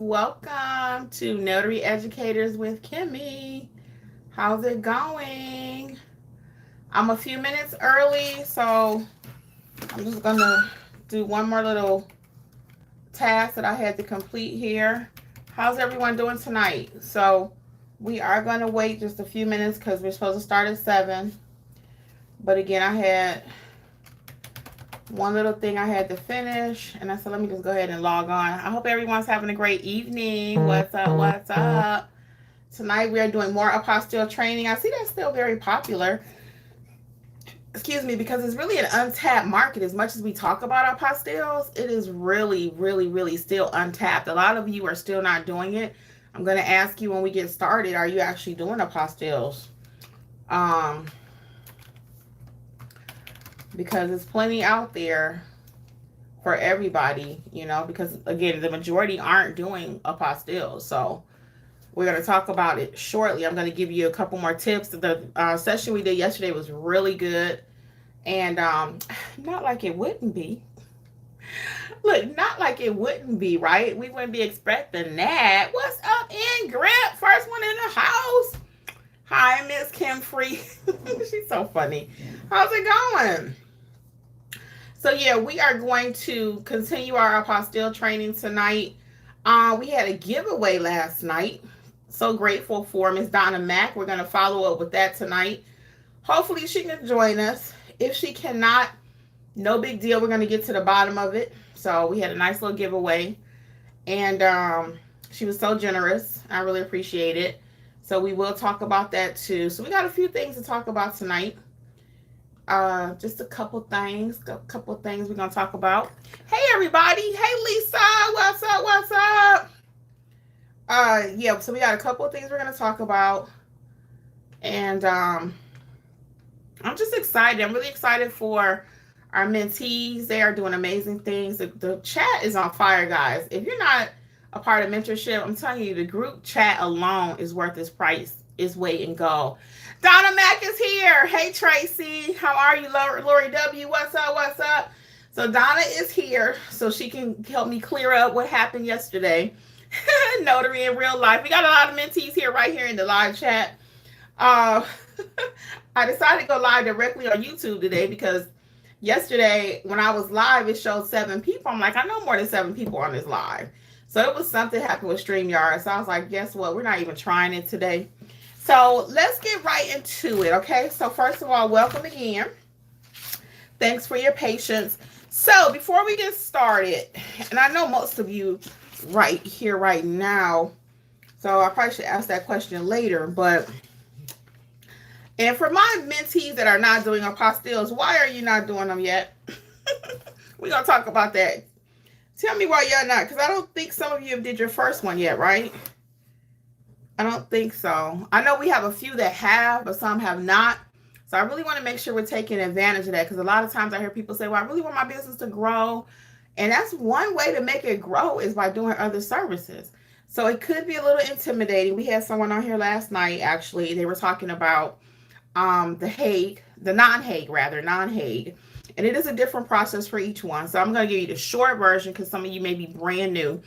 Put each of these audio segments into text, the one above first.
Welcome to Notary Educators with Kimmi. How's it going? I'm a few minutes early, so I'm just gonna do one more little task that I had to complete here. How's everyone doing tonight? So we are gonna wait just a few minutes because we're supposed to start at 7. But again, I had one little thing I had to finish, and I said, let me just go ahead and log on. I hope everyone's having a great evening. What's up? What's up? Tonight we are doing more apostille training. I see that's still very popular. Excuse me, because it's really an untapped market. As much as we talk about apostilles, it is really, really, really still untapped. A lot of you are still not doing it. I'm going to ask you when we get started, are you actually doing apostilles? Because there's plenty out there for everybody, because again, the majority aren't doing apostilles. So we're going to talk about it shortly. I'm going to give you a couple more tips. The session we did yesterday was really good. And not like it wouldn't be. Look, not like it wouldn't be, right? We wouldn't be expecting that. What's up, Ingrid? First one in the house. Hi, Miss Kim Free. She's so funny. How's it going? So yeah, we are going to continue our apostille training tonight. We had a giveaway last night. So grateful for Miss Donna Mack. We're going to follow up with that tonight. Hopefully she can join us. If she cannot, no big deal. We're going to get to the bottom of it. So we had a nice little giveaway. And she was so generous. I really appreciate it. So we will talk about that too. So we got a few things to talk about tonight. Just a couple things we're going to talk about. Hey, everybody. Hey, Lisa. What's up? What's up? Yeah, so we got a couple of things we're going to talk about. And I'm just excited. I'm really excited for our mentees. They are doing amazing things. The chat is on fire, guys. If you're not a part of mentorship, I'm telling you, the group chat alone is worth its price, its weight in gold. Donna Mack is here. Hey, Tracy. How are you, Lori W? What's up? What's up? So Donna is here so she can help me clear up what happened yesterday. Notary in real life. We got a lot of mentees here right here in the live chat. I decided to go live directly on YouTube today because yesterday when I was live, it showed 7 people. I'm like, I know more than 7 people on this live. So it was something happened with StreamYard. So I was like, guess what? We're not even trying it today. So let's get right into it, okay? So first of all, welcome again. Thanks for your patience. So before we get started, and I know most of you right here right now, so I probably should ask that question later, but and for my mentees that are not doing apostilles, why are you not doing them yet? We're going to talk about that. Tell me why you're not, because I don't think some of you did your first one yet, right? I don't think so. I know we have a few that have, but some have not. So I really want to make sure we're taking advantage of that, because a lot of times I hear people say, well, I really want my business to grow. And that's one way to make it grow is by doing other services. So it could be a little intimidating. We had someone on here last night, actually. They were talking about non-Hague, and it is a different process for each one. So I'm going to give you the short version because some of you may be brand new,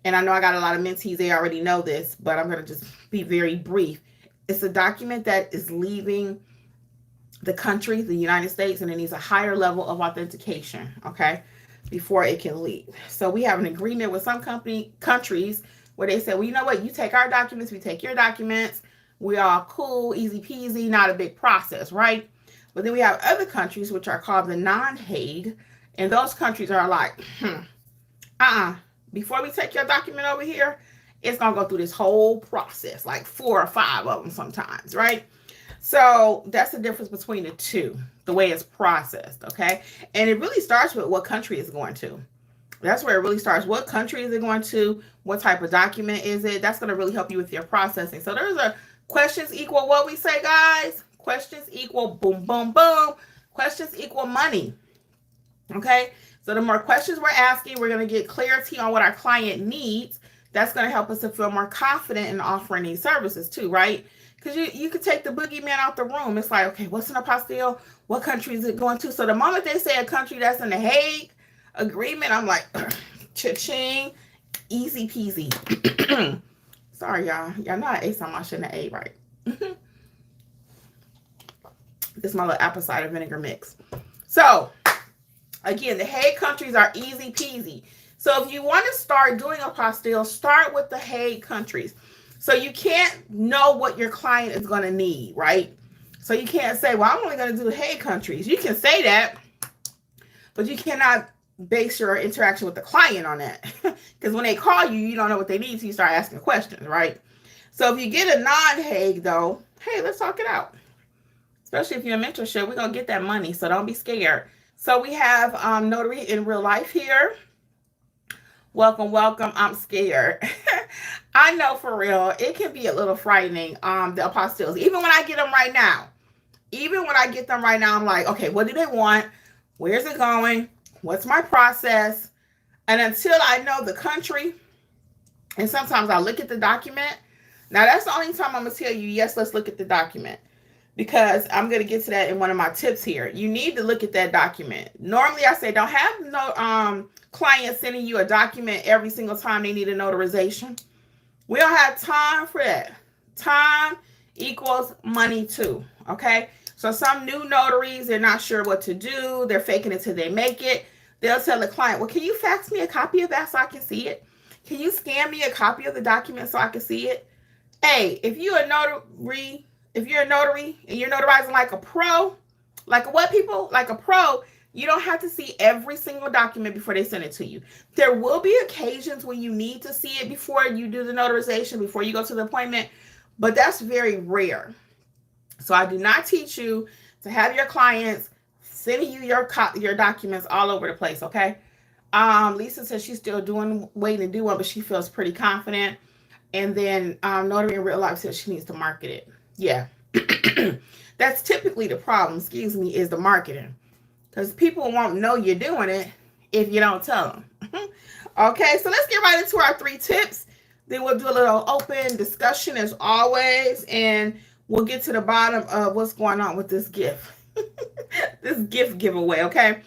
and I know I got a lot of mentees, they already know this, but I'm going to just be very brief. It's a document that is leaving the country, the United States, and it needs a higher level of authentication, okay, before it can leave. So we have an agreement with some countries where they say, well, you know what, you take our documents, we take your documents. We all cool, easy peasy, not a big process, right? But then we have other countries which are called the non-Hague, and those countries are like, before we take your document over here, it's going to go through this whole process, like 4 or 5 of them sometimes, right? So that's the difference between the two, the way it's processed, okay? And it really starts with what country it's going to. That's where it really starts. What country is it going to? What type of document is it? That's going to really help you with your processing. So there's a questions equal what we say, guys. Questions equal boom, boom, boom. Questions equal money. Okay? So the more questions we're asking, we're going to get clarity on what our client needs. That's going to help us to feel more confident in offering these services too, right? Because you could take the boogeyman out the room. It's like, okay, what's an apostille? What country is it going to? So the moment they say a country that's in the Hague agreement, I'm like, cha-ching. Easy peasy. Sorry, y'all. Y'all know I ate something I shouldn't have ate, right? This is my little apple cider vinegar mix. So, again, the Hague countries are easy peasy. So if you want to start doing apostille, start with the Hague countries. So you can't know what your client is going to need, right? So you can't say, well, I'm only going to do the Hague countries. You can say that, but you cannot base your interaction with the client on that. Because when they call you, you don't know what they need, so you start asking questions, right? So if you get a non-Hague, though, hey, let's talk it out. Especially if you're a mentorship, we're going to get that money, so don't be scared. So we have Notary in Real Life here. Welcome, welcome. I'm scared. I know for real, it can be a little frightening, the apostilles. Even when I get them right now. I'm like, okay, what do they want? Where's it going? What's my process? And until I know the country, and sometimes I look at the document. Now, that's the only time I'm going to tell you, yes, let's look at the document. Because I'm going to get to that in one of my tips here. You need to look at that document. Normally, I say don't have no clients sending you a document every single time they need a notarization. We don't have time for that. Time equals money too, okay? So some new notaries, they're not sure what to do. They're faking it till they make it. They'll tell the client, well, can you fax me a copy of that so I can see it? Can you scan me a copy of the document so I can see it? Hey, if you're a notary and you're notarizing like a pro, like what people? Like a pro, you don't have to see every single document before they send it to you. There will be occasions when you need to see it before you do the notarization, before you go to the appointment, but that's very rare. So I do not teach you to have your clients sending you your documents all over the place, okay? Lisa says she's still waiting to do one, but she feels pretty confident. And then Notary in Real Life says she needs to market it. Yeah. That's typically the problem, is the marketing. Because people won't know you're doing it if you don't tell them. Okay, so let's get right into our 3 tips. Then we'll do a little open discussion as always. And we'll get to the bottom of what's going on with this gift. This gift giveaway, okay?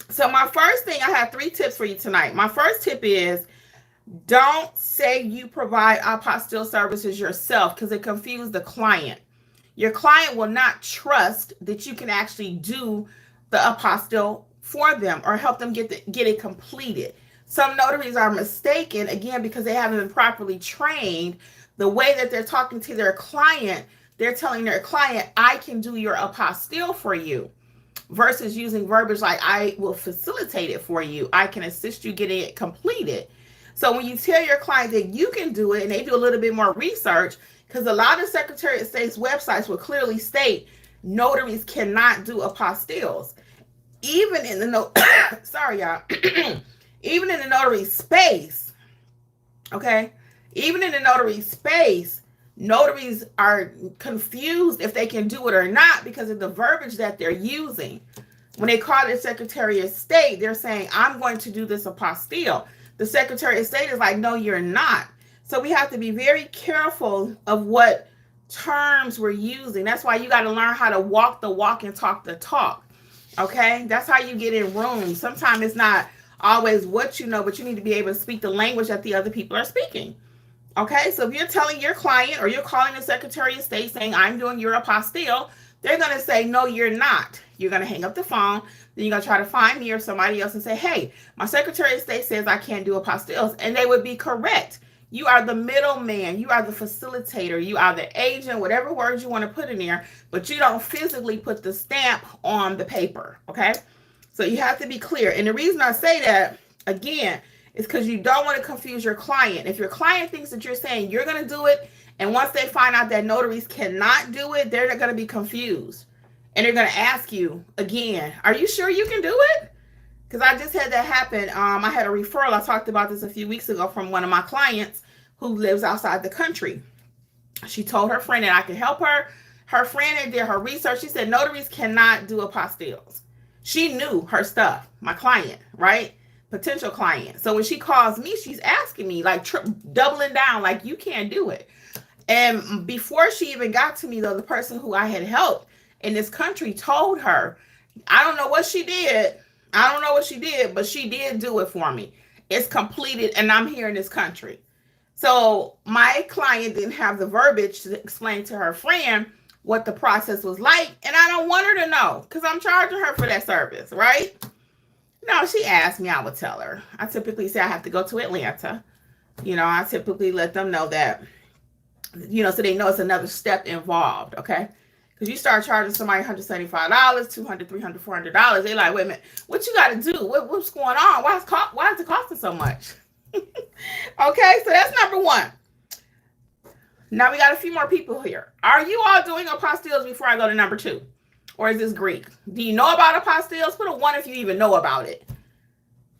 So my first thing, I have 3 tips for you tonight. My first tip is don't say you provide apostille services yourself because it confuses the client. Your client will not trust that you can actually do the apostille for them or help them get it completed. Some notaries are mistaken, again, because they haven't been properly trained. The way that they're talking to their client, they're telling their client, I can do your apostille for you, versus using verbiage like, I will facilitate it for you. I can assist you getting it completed. So when you tell your client that you can do it and they do a little bit more research, because a lot of Secretary of State's websites will clearly state notaries cannot do apostilles. Even in the sorry, y'all. Even in the notary space, okay? Even in the notary space, notaries are confused if they can do it or not because of the verbiage that they're using. When they call the Secretary of State, they're saying, I'm going to do this apostille. The Secretary of State is like, no, you're not. So we have to be very careful of what terms we're using. That's why you got to learn how to walk the walk and talk the talk. Okay? That's how you get in rooms. Sometimes it's not always what you know, but you need to be able to speak the language that the other people are speaking. Okay? So if you're telling your client or you're calling the Secretary of State saying, I'm doing your apostille, they're going to say, no, you're not. You're going to hang up the phone. Then you're going to try to find me or somebody else and say, hey, my Secretary of State says I can't do apostilles. And they would be correct. You are the middleman. You are the facilitator. You are the agent, whatever words you want to put in there, but you don't physically put the stamp on the paper, okay? So you have to be clear. And the reason I say that, again, is because you don't want to confuse your client. If your client thinks that you're saying you're going to do it, and once they find out that notaries cannot do it, they're going to be confused. And they're going to ask you again, are you sure you can do it? Because I just had that happen. I had a referral. I talked about this a few weeks ago from one of my clients who lives outside the country. She told her friend that I could help her. Her friend had did her research. She said notaries cannot do apostilles. She knew her stuff, my client, right? Potential client. So when she calls me, she's asking me, like doubling down, like you can't do it. And before she even got to me, though, the person who I had helped in this country told her, I don't know what she did. But she did do it for me. It's completed and I'm here in this country. So my client didn't have the verbiage to explain to her friend what the process was like. And I don't want her to know because I'm charging her for that service, right? No, she asked me, I would tell her. I typically say I have to go to Atlanta. I typically let them know that, so they know it's another step involved, okay? Because you start charging somebody $175, $200, $300, $400, they're like, wait a minute, what you got to do? What's going on? Why is it costing so much? Okay, so that's number one. Now we got a few more people here. Are you all doing apostilles before I go to number two? Or is this Greek? Do you know about apostilles? Put a 1 if you even know about it.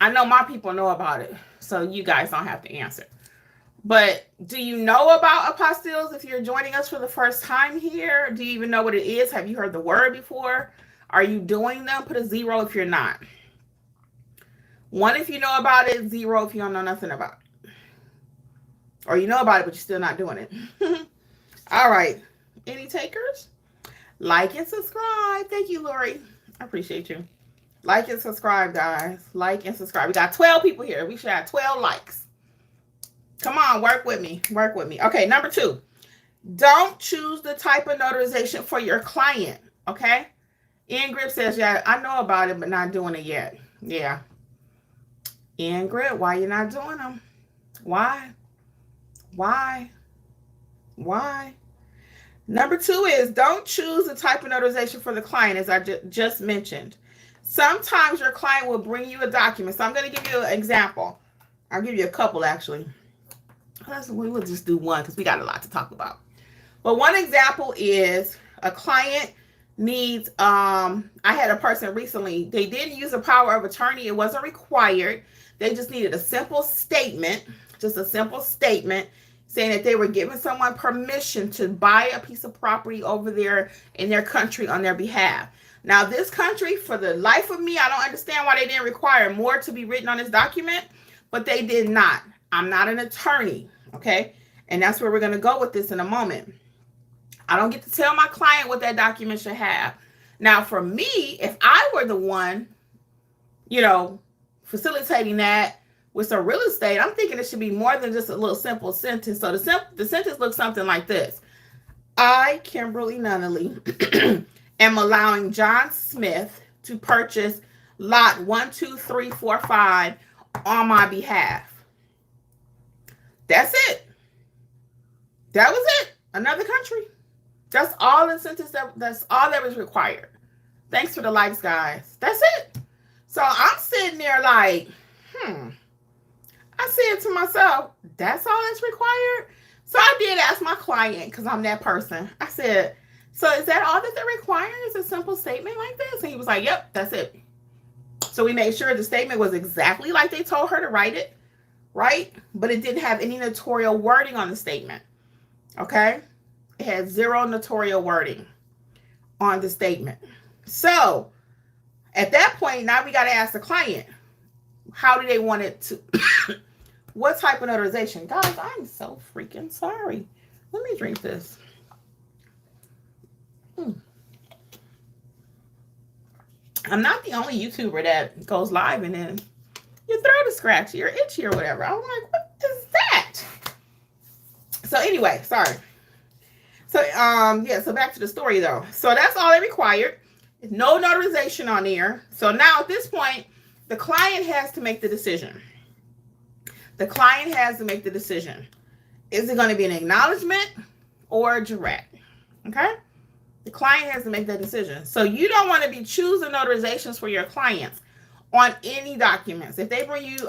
I know my people know about it, so you guys don't have to answer. But do you know about apostilles if you're joining us for the first time here? Do you even know what it is? Have you heard the word before? Are you doing them? Put a 0 if you're not. 1 if you know about it, 0 if you don't know nothing about it. Or you know about it, but you're still not doing it. All right. Any takers? Like and subscribe. Thank you, Lori. I appreciate you. Like and subscribe, guys. Like and subscribe. We got 12 people here. We should have 12 likes. Come on, work with me. Work with me. Okay, number 2. Don't choose the type of notarization for your client, okay? Ingrid says, yeah, I know about it, but not doing it yet. Yeah. Ingrid, why you not doing them? Why? Number 2 is don't choose the type of notarization for the client, as I just mentioned. Sometimes your client will bring you a document. So I'm going to give you an example. I'll give you a couple, actually. We will just do one because we got a lot to talk about. But one example is a client needs, I had a person recently, they didn't use a power of attorney. It wasn't required. They just needed a simple statement, saying that they were giving someone permission to buy a piece of property over there in their country on their behalf. Now, this country, for the life of me, I don't understand why they didn't require more to be written on this document, but they did not. I'm not an attorney, okay? And that's where we're going to go with this in a moment. I don't get to tell my client what that document should have. Now, for me, if I were the one, facilitating that with some real estate, I'm thinking it should be more than just a little simple sentence. So the sentence looks something like this. I, Kimberly Nunnally, am allowing John Smith to purchase lot 1, 2, 3, 4, 5 on my behalf. That's it. That was it. Another country. That's all the sentence that's all that was required. Thanks for the likes, guys. That's it. So I'm sitting there like, I said to myself, that's all that's required? So I did ask my client, because I'm that person. I said, so is that all that they're requiring? Is a simple statement like this? And he was like, yep, that's it. So we made sure the statement was exactly like they told her to write it, right? But it didn't have any notarial wording on the statement, okay? It had 0 notarial wording on the statement. So at that point, now we got to ask the client, how do they want it to, what type of notarization? Guys, I'm so freaking sorry. Let me drink this. I'm not the only YouTuber that goes live and then your throat is scratchy or itchy or whatever. I'm like, what is that? So anyway, sorry. So, so back to the story though. So that's all they required. No notarization on there. So now at this point, the client has to make the decision. The client has to make the decision. Is it going to be an acknowledgement or a jurat? Okay? The client has to make that decision. So you don't want to be choosing notarizations for your clients on any documents. If they bring you,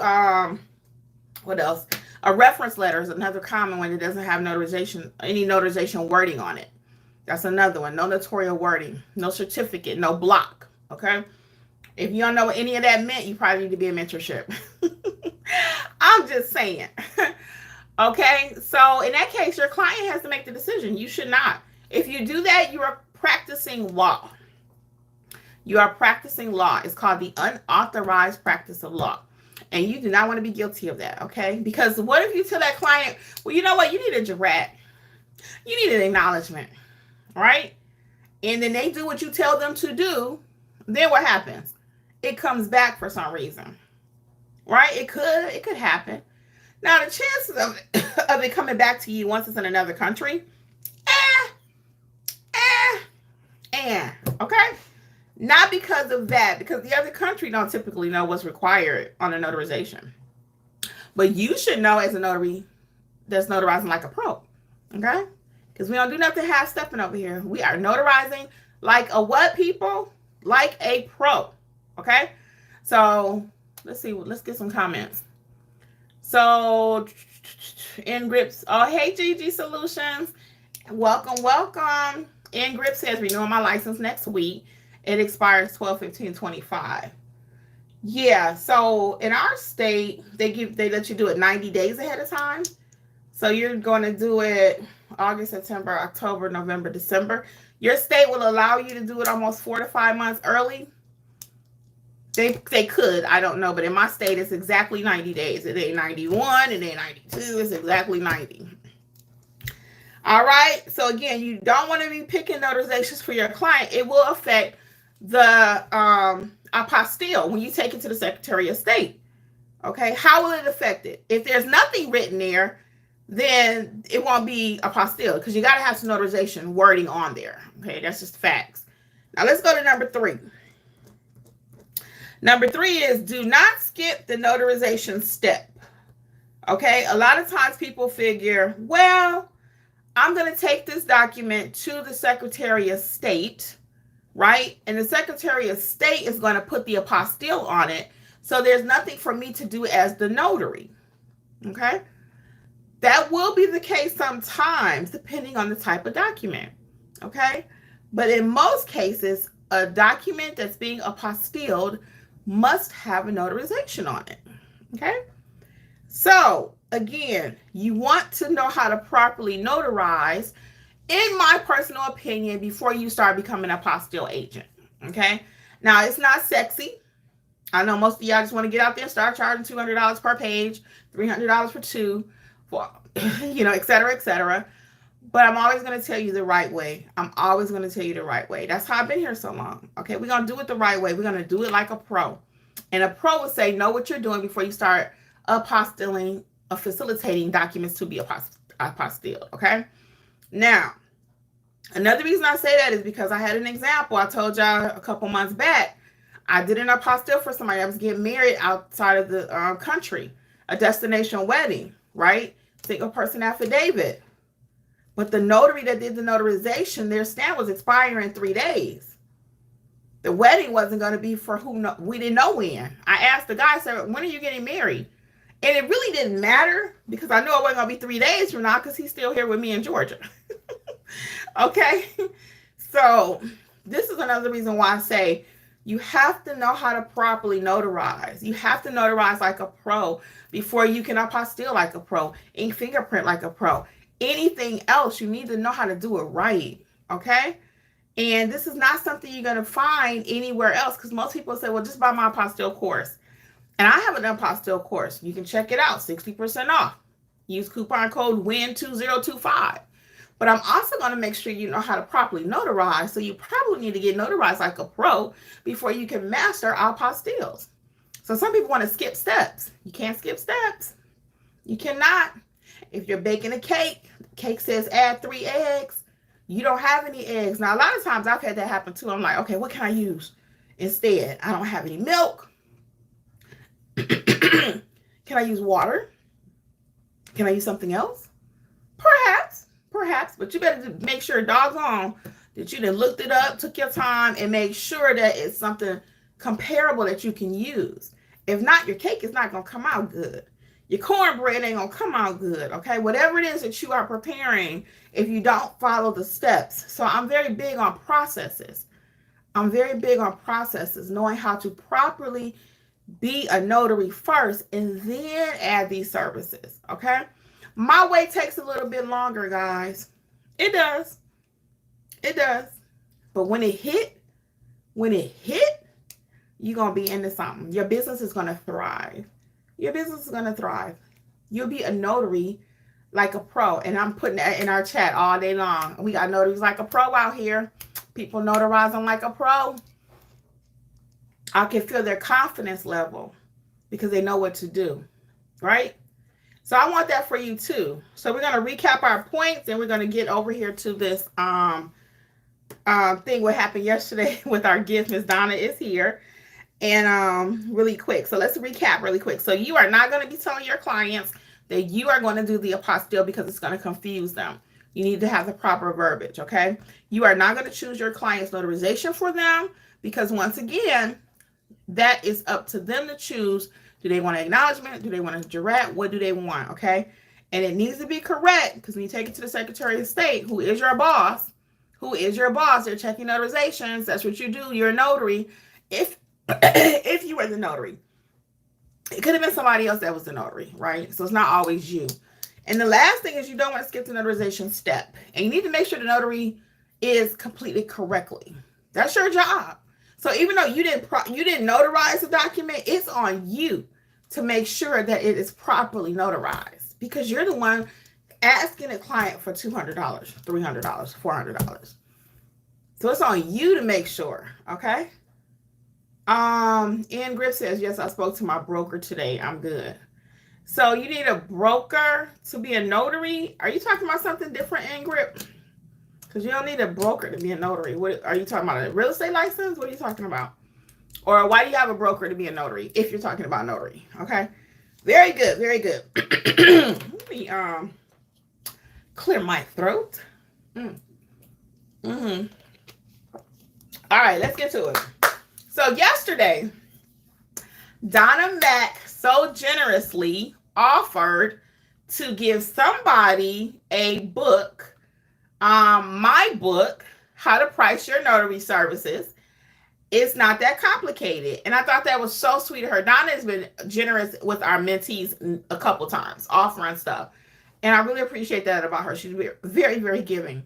what else? A reference letter is another common one that doesn't have notarization, any notarization wording on it. That's another one. No notarial wording, no certificate, no block. Okay? If you don't know what any of that meant, you probably need to be in mentorship. I'm just saying. Okay? So in that case, your client has to make the decision. You should not. If you do that, you are practicing law. You are practicing law. It's called the unauthorized practice of law. And you do not want to be guilty of that, okay? Because what if you tell that client, well, you know what? You need a jurat. You need an acknowledgement, right? And then they do what you tell them to do. Then what happens? It comes back for some reason, right? It could happen. Now, the chances of it coming back to you once it's in another country, okay? Not because of that, because the other country don't typically know what's required on a notarization. But you should know as a notary that's notarizing like a pro, okay? Because we don't do nothing half-stepping over here. We are notarizing like a what, people? Like a pro, okay? So let's see. Let's get some comments. So Ingrid, oh, hey, GG Solutions. Welcome, welcome. Ingrid says, renewing my license next week. It expires 12/15/25. Yeah, so in our state, they let you do it 90 days ahead of time. So you're going to do it August, September, October, November, December. Your state will allow you to do it almost 4 to 5 months early. They could, I don't know, but in my state, it's exactly 90 days. It ain't 91, it ain't 92, it's exactly 90. All right, so again, you don't want to be picking notarizations for your client. It will affect the apostille when you take it to the Secretary of State. Okay, how will it affect it? If there's nothing written there, then it won't be apostille because you got to have some notarization wording on there. Okay, that's just facts. Now let's go to number 3. Number 3 is do not skip the notarization step. Okay, a lot of times people figure, well, I'm going to take this document to the Secretary of State, right? And the Secretary of State is going to put the apostille on it. So there's nothing for me to do as the notary. Okay, that will be the case sometimes, depending on the type of document. Okay, but in most cases, a document that's being apostilled must have a notarization on it. Okay, so again, you want to know how to properly notarize, in my personal opinion, before you start becoming an apostille agent. Okay, now it's not sexy. I know most of y'all just want to get out there and start charging $200 per page, $300 for 2, for, et cetera, et cetera. But I'm always going to tell you the right way. I'm always going to tell you the right way. That's how I've been here so long. Okay, we're going to do it the right way. We're going to do it like a pro. And a pro will say, know what you're doing before you start apostilling or facilitating documents to be apostilled. Okay, now, another reason I say that is because I had an example. I told y'all a couple months back, I did an apostille for somebody. I was getting married outside of the country, a destination wedding, right? Single person affidavit. But the notary that did the notarization, their stamp was expiring in 3 days. The wedding wasn't going to be for we didn't know when. I asked the guy, I said, when are you getting married? And it really didn't matter because I knew it wasn't going to be 3 days from now because he's still here with me in Georgia. Okay? So this is another reason why I say you have to know how to properly notarize. You have to notarize like a pro before you can apostille like a pro, ink fingerprint like a pro. Anything else, you need to know how to do it right, okay? And this is not something you're going to find anywhere else because most people say, well, just buy my apostille course. And I have an apostille course. You can check it out, 60% off. Use coupon code WIN2025. But I'm also going to make sure you know how to properly notarize. So you probably need to get notarized like a pro before you can master apostilles. So some people want to skip steps. You can't skip steps. You cannot. If you're baking a cake, the cake says add 3 eggs. You don't have any eggs. Now, a lot of times I've had that happen too. I'm like, okay, what can I use instead? I don't have any milk. Can I use water? Can I use something else? Perhaps, but you better make sure, doggone, that you done looked it up, took your time, and make sure that it's something comparable that you can use. If not, your cake is not going to come out good. Your cornbread ain't going to come out good, okay? Whatever it is that you are preparing, if you don't follow the steps. So I'm very big on processes. Knowing how to properly be a notary first and then add these services, okay? My way takes a little bit longer, guys. It does. But when it hit, you're going to be into something. Your business is going to thrive. You'll be a notary like a pro. And I'm putting that in our chat all day long. We got notaries like a pro out here. People notarizing like a pro. I can feel their confidence level. because they know what to do, right? So I want that for you too. So we're going to recap our points, and we're going to get over here to this thing what happened yesterday with our gift. Miss Donna is here. And really quick. So let's recap really quick. So you are not going to be telling your clients that you are going to do the apostille because it's going to confuse them. You need to have the proper verbiage, okay? You are not going to choose your client's notarization for them because, once again, that is up to them to choose. Do they want an acknowledgement? Do they want a jurat? What do they want, okay? And it needs to be correct because when you take it to the Secretary of State, who is your boss, they're checking notarizations. That's what you do. You're a notary. If you were the notary, it could have been somebody else that was the notary, right? So it's not always you. And the last thing is you don't want to skip the notarization step. And you need to make sure the notary is completed correctly. That's your job. So even though you didn't notarize the document, it's on you to make sure that it is properly notarized because you're the one asking a client for $200, $300, $400. So it's on you to make sure, okay? Ian Grip says, yes, I spoke to my broker today. I'm good. So you need a broker to be a notary. Are you talking about something different, Ian Grip? Because you don't need a broker to be a notary. What are you talking about? A real estate license? What are you talking about? Or why do you have a broker to be a notary if you're talking about notary? Okay. Very good. Very good. Let me clear my throat. All right, let's get to it. So yesterday, Donna Mack so generously offered to give somebody a book, my book, How to Price Your Notary Services. It's not that complicated. And I thought that was so sweet of her. Donna has been generous with our mentees a couple times, offering stuff. And I really appreciate that about her. She's very, very giving.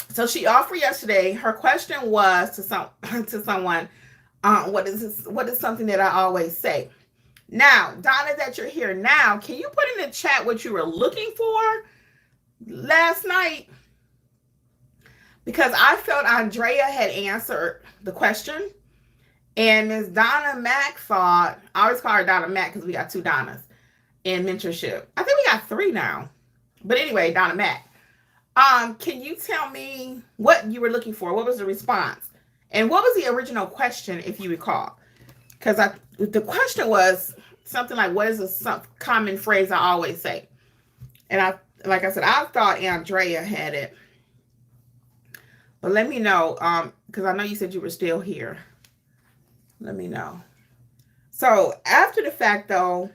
So she offered yesterday. Her question was to someone, what is something that I always say? Now, Donna, that you're here now, can you put in the chat what you were looking for last night? Because I felt Andrea had answered the question, and Ms. Donna Mack thought, I always call her Donna Mack because we got 2 Donnas in mentorship. I think we got 3 now. But anyway, Donna Mack. Can you tell me what you were looking for? What was the response? And what was the original question, if you recall? Because the question was something like, what is some common phrase I always say? And like I said, I thought Andrea had it. But let me know, because I know you said you were still here. Let me know. So after the fact, though,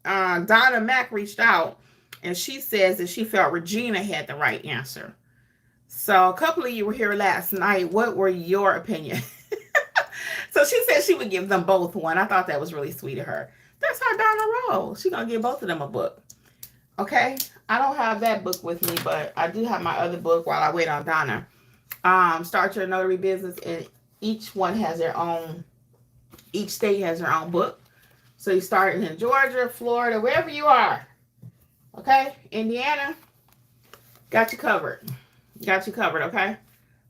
Donna Mack reached out, and she says that she felt Regina had the right answer. So a couple of you were here last night. What were your opinions? So she said she would give them both one. I thought that was really sweet of her. That's how Donna rolls. She's going to give both of them a book. Okay? I don't have that book with me, but I do have my other book while I wait on Donna. Start Your Notary Business, and each one has their own, each state has their own book. So you start in Georgia, Florida, wherever you are. Okay? Indiana, got you covered. Got you covered, okay?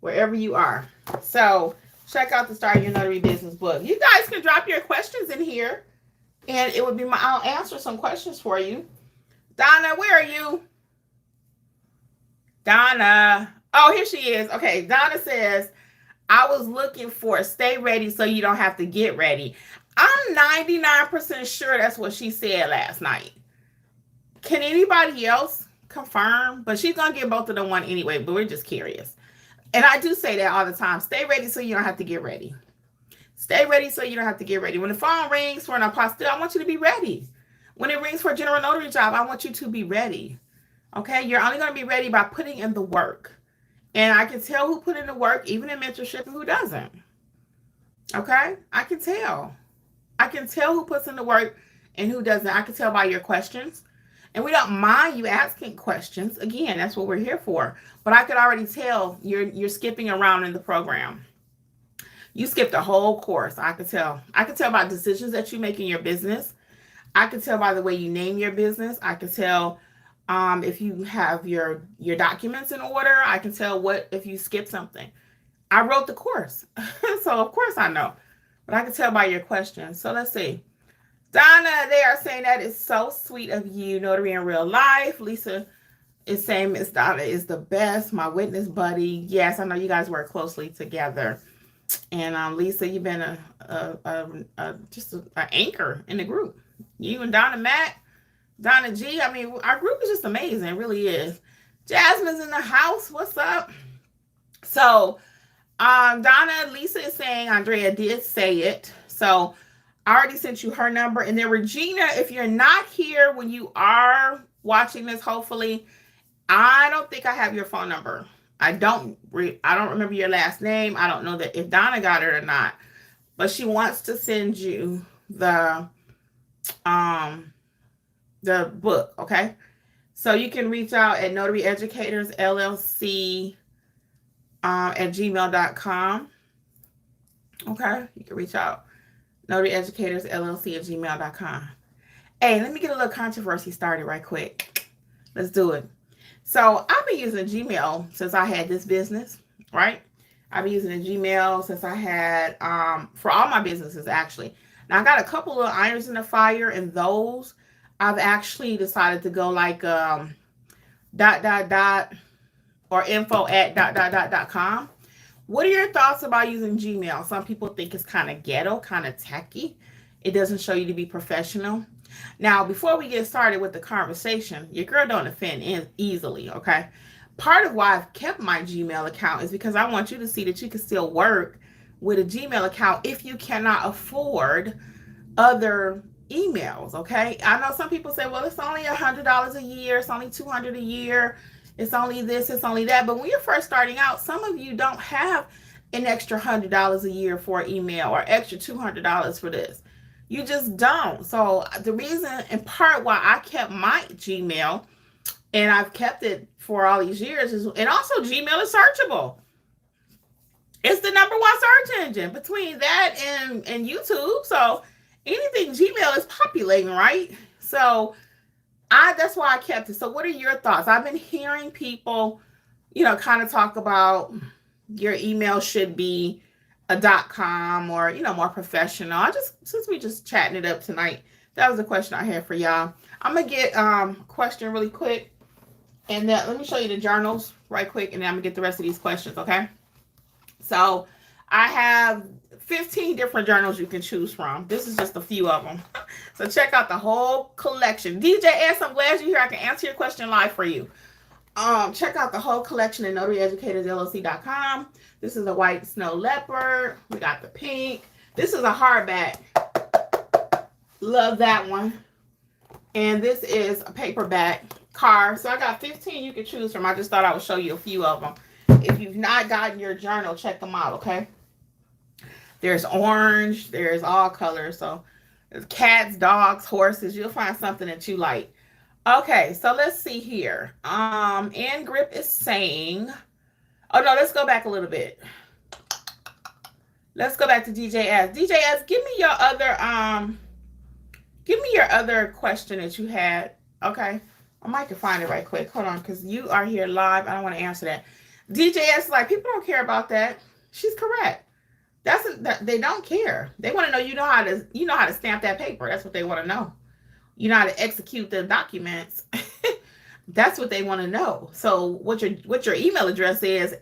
Wherever you are. So check out the Start Your Notary Business book. You guys can drop your questions in here, and it would be I'll answer some questions for you. Donna, where are you? Donna. Oh, here she is. Okay, Donna says, I was looking for stay ready so you don't have to get ready. I'm 99% sure that's what she said last night. Can anybody else confirm? But she's going to give both of them one anyway, but we're just curious. And I do say that all the time. Stay ready so you don't have to get ready. Stay ready so you don't have to get ready. When the phone rings for an apostille, I want you to be ready. When it rings for a general notary job, I want you to be ready. Okay? You're only going to be ready by putting in the work. And I can tell who put in the work, even in mentorship, and who doesn't. Okay? I can tell. I can tell who puts in the work and who doesn't. I can tell by your questions. And we don't mind you asking questions. Again, that's what we're here for. But I could already tell you're skipping around in the program. You skipped a whole course. I could tell. I could tell by decisions that you make in your business. I could tell by the way you name your business. I could tell if you have your documents in order. I can tell if you skip something. I wrote the course. So of course I know. But I can tell by your questions. So let's see. Donna, they are saying that is so sweet of you, Notary in real life. Lisa is saying Miss Donna is the best, my witness buddy. Yes, I know you guys work closely together. And Lisa, you've been just an anchor in the group. You and Donna Matt, Donna G. I mean, our group is just amazing. It really is. Jasmine's in the house. What's up? So, Donna, Lisa is saying Andrea did say it. So, I already sent you her number. And then Regina, if you're not here when you are watching this, hopefully, I don't think I have your phone number. I don't remember your last name. I don't know that if Donna got it or not. But she wants to send you the book, okay? So you can reach out at Notary Educators LLC at gmail.com. Okay, you can reach out. Notary Educators LLC at gmail.com. Hey, let me get a little controversy started right quick. Let's do it. So I've been using Gmail since I had this business, right? I've been using a Gmail since I had, for all my businesses actually. Now I got a couple of irons in the fire, and those I've actually decided to go like or info@.com. What are your thoughts about using Gmail? Some people think it's kind of ghetto, kind of tacky. It doesn't show you to be professional. Now, before we get started with the conversation, your girl don't offend easily, okay? Part of why I've kept my Gmail account is because I want you to see that you can still work with a Gmail account if you cannot afford other emails, okay? I know some people say, well, it's only $100 a year, it's only $200 a year, it's only this, it's only that. But when you're first starting out, some of you don't have an extra $100 a year for email or extra $200 for this. You just don't. So the reason, in part, why I kept my Gmail, and I've kept it for all these years, is, and also Gmail is searchable. It's the #1 search engine between that and YouTube. So anything Gmail is populating, right? So that's why I kept it. So what are your thoughts? I've been hearing people, kind of talk about your email should be a .com or, more professional. Since we just chatting it up tonight, that was the question I had for y'all. I'm going to get a question really quick. And then let me show you the journals right quick. And then I'm going to get the rest of these questions, okay? So I have 15 different journals you can choose from. This is just a few of them. So check out the whole collection. DJ S, I'm glad you're here. I can answer your question live for you. Check out the whole collection at NotaryEducatorsLLC.com. This is a white snow leopard. We got the pink. This is a hardback. Love that one. And this is a paperback card. So I got 15 you can choose from. I just thought I would show you a few of them. If you've not gotten your journal, check them out, okay? There's orange. There's all colors. So there's cats, dogs, horses. You'll find something that you like. Okay, so let's see here. Ann Grip is saying, oh no, let's go back a little bit. Let's go back to DJS. DJS, give me your other question that you had. Okay, I might can find it right quick. Hold on, because you are here live. I don't want to answer that. DJS is like, people don't care about that. She's correct. They don't care. They want to know you know how to stamp that paper. That's what they want to know. You know how to execute the documents. That's what they want to know. So what your email address is,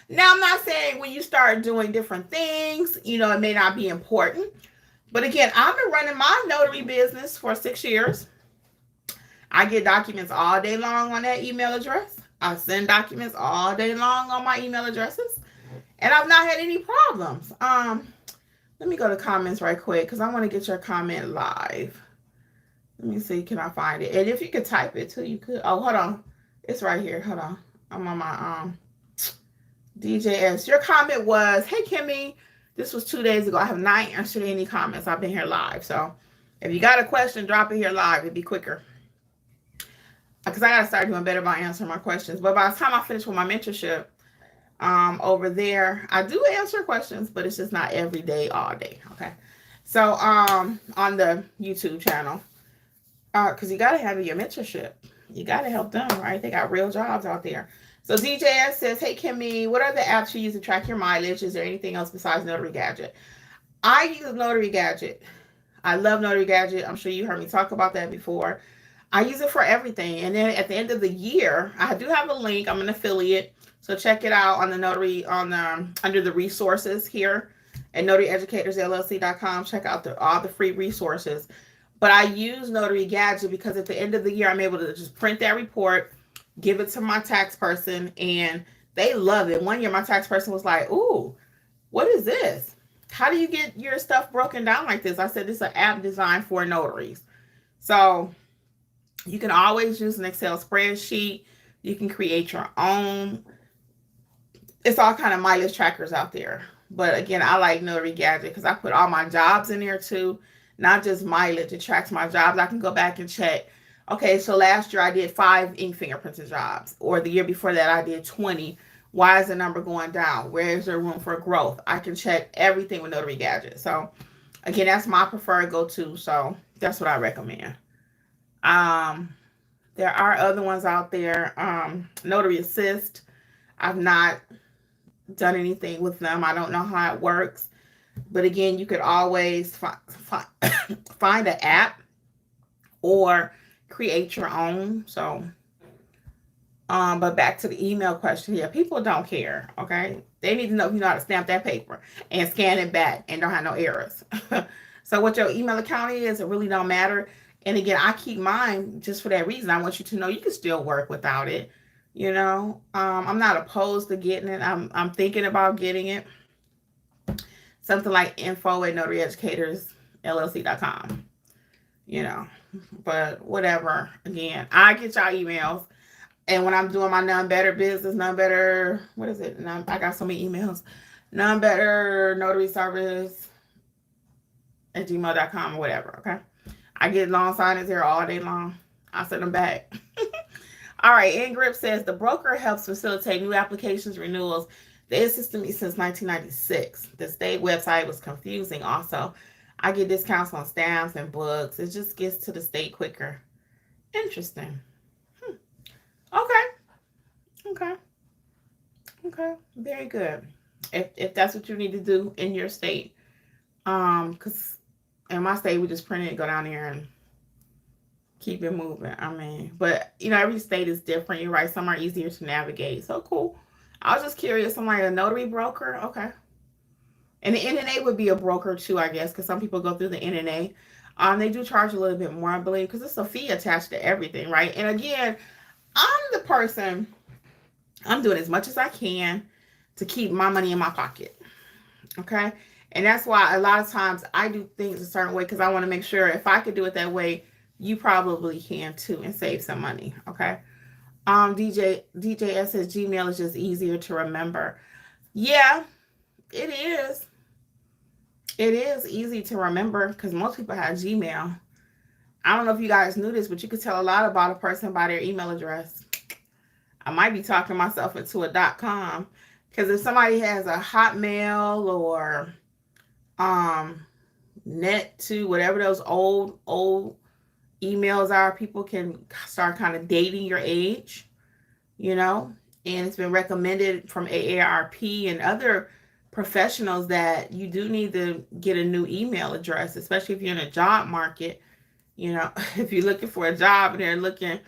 now I'm not saying when you start doing different things, it may not be important. But again, I've been running my notary business for 6 years. I get documents all day long on that email address. I send documents all day long on my email addresses. And I've not had any problems. Let me go to comments right quick because I want to get your comment live. Let me see, can I find it? And if you could type it too, you could. Oh, hold on. It's right here. Hold on. I'm on my DJS. Your comment was, hey, Kimmi, this was 2 days ago. I have not answered any comments. I've been here live. So if you got a question, drop it here live. It'd be quicker. Because I got to start doing better about answering my questions. But by the time I finish with my mentorship over there, I do answer questions, but it's just not every day, all day. Okay. So on the YouTube channel. Because you got to have your mentorship. You got to help them, right? They got real jobs out there. So DJS says, hey, Kimmi, what are the apps you use to track your mileage? Is there anything else besides Notary Gadget? I use Notary Gadget. I love Notary Gadget. I'm sure you heard me talk about that before. I use it for everything. And then at the end of the year, I do have a link. I'm an affiliate. So check it out on the Notary, on the, under the resources here at notaryeducatorsllc.com. Check out all the free resources. But I use Notary Gadget because at the end of the year, I'm able to just print that report, give it to my tax person, and they love it. One year, my tax person was like, "Ooh, what is this? How do you get your stuff broken down like this?" I said, "This is an app designed for notaries." So you can always use an Excel spreadsheet. You can create your own. It's all kind of mileage trackers out there. But again, I like Notary Gadget because I put all my jobs in there too. Not just mileage. It tracks my jobs. I can go back and check. Okay, so last year I did 5 ink fingerprinting jobs. Or the year before that I did 20. Why is the number going down? Where is there room for growth? I can check everything with Notary Gadget. So again, that's my preferred go-to. So that's what I recommend. There are other ones out there. Notary Assist. I've not done anything with them. I don't know how it works. But again, you could always find an app or create your own. So, but back to the email question here. People don't care, okay? They need to know if you know how to stamp that paper and scan it back and don't have no errors. So what your email account is, it really don't matter. And again, I keep mine just for that reason. I want you to know you can still work without it. You know, I'm not opposed to getting it. I'm thinking about getting it. Something like info@notaryeducatorsllc.com. You know, but whatever. Again, I get y'all emails. And when I'm doing my none better business, none better, what is it? I got so many emails. None better notary service at gmail.com or whatever. Okay. I get long signings here all day long. I send them back. All right. Ingrip says the broker helps facilitate new applications, renewals. They assisted me since 1996. The state website was confusing. Also, I get discounts on stamps and books. It just gets to the state quicker. Interesting. Okay. Okay. Okay. Very good. If that's what you need to do in your state, because in my state we just print it, go down there and keep it moving. I mean, but you know, every state is different. You're right. Some are easier to navigate. So cool. I was just curious. I'm like a notary broker. Okay. And the NNA would be a broker too, I guess, because some people go through the NNA. They do charge a little bit more, I believe, because it's a fee attached to everything, right? And again, I'm the person, I'm doing as much as I can to keep my money in my pocket. Okay. And that's why a lot of times I do things a certain way because I want to make sure if I could do it that way, you probably can too and save some money. Okay. DJS says Gmail is just easier to remember. Yeah, it is. It is easy to remember because most people have Gmail. I don't know if you guys knew this, but you could tell a lot about a person by their email address. I might be talking myself into a .com because if somebody has a Hotmail or net to whatever those old emails are, people can start kind of dating your age, you know, and it's been recommended from AARP and other professionals that you do need to get a new email address, especially if you're in a job market. You know, if you're looking for a job and they're looking,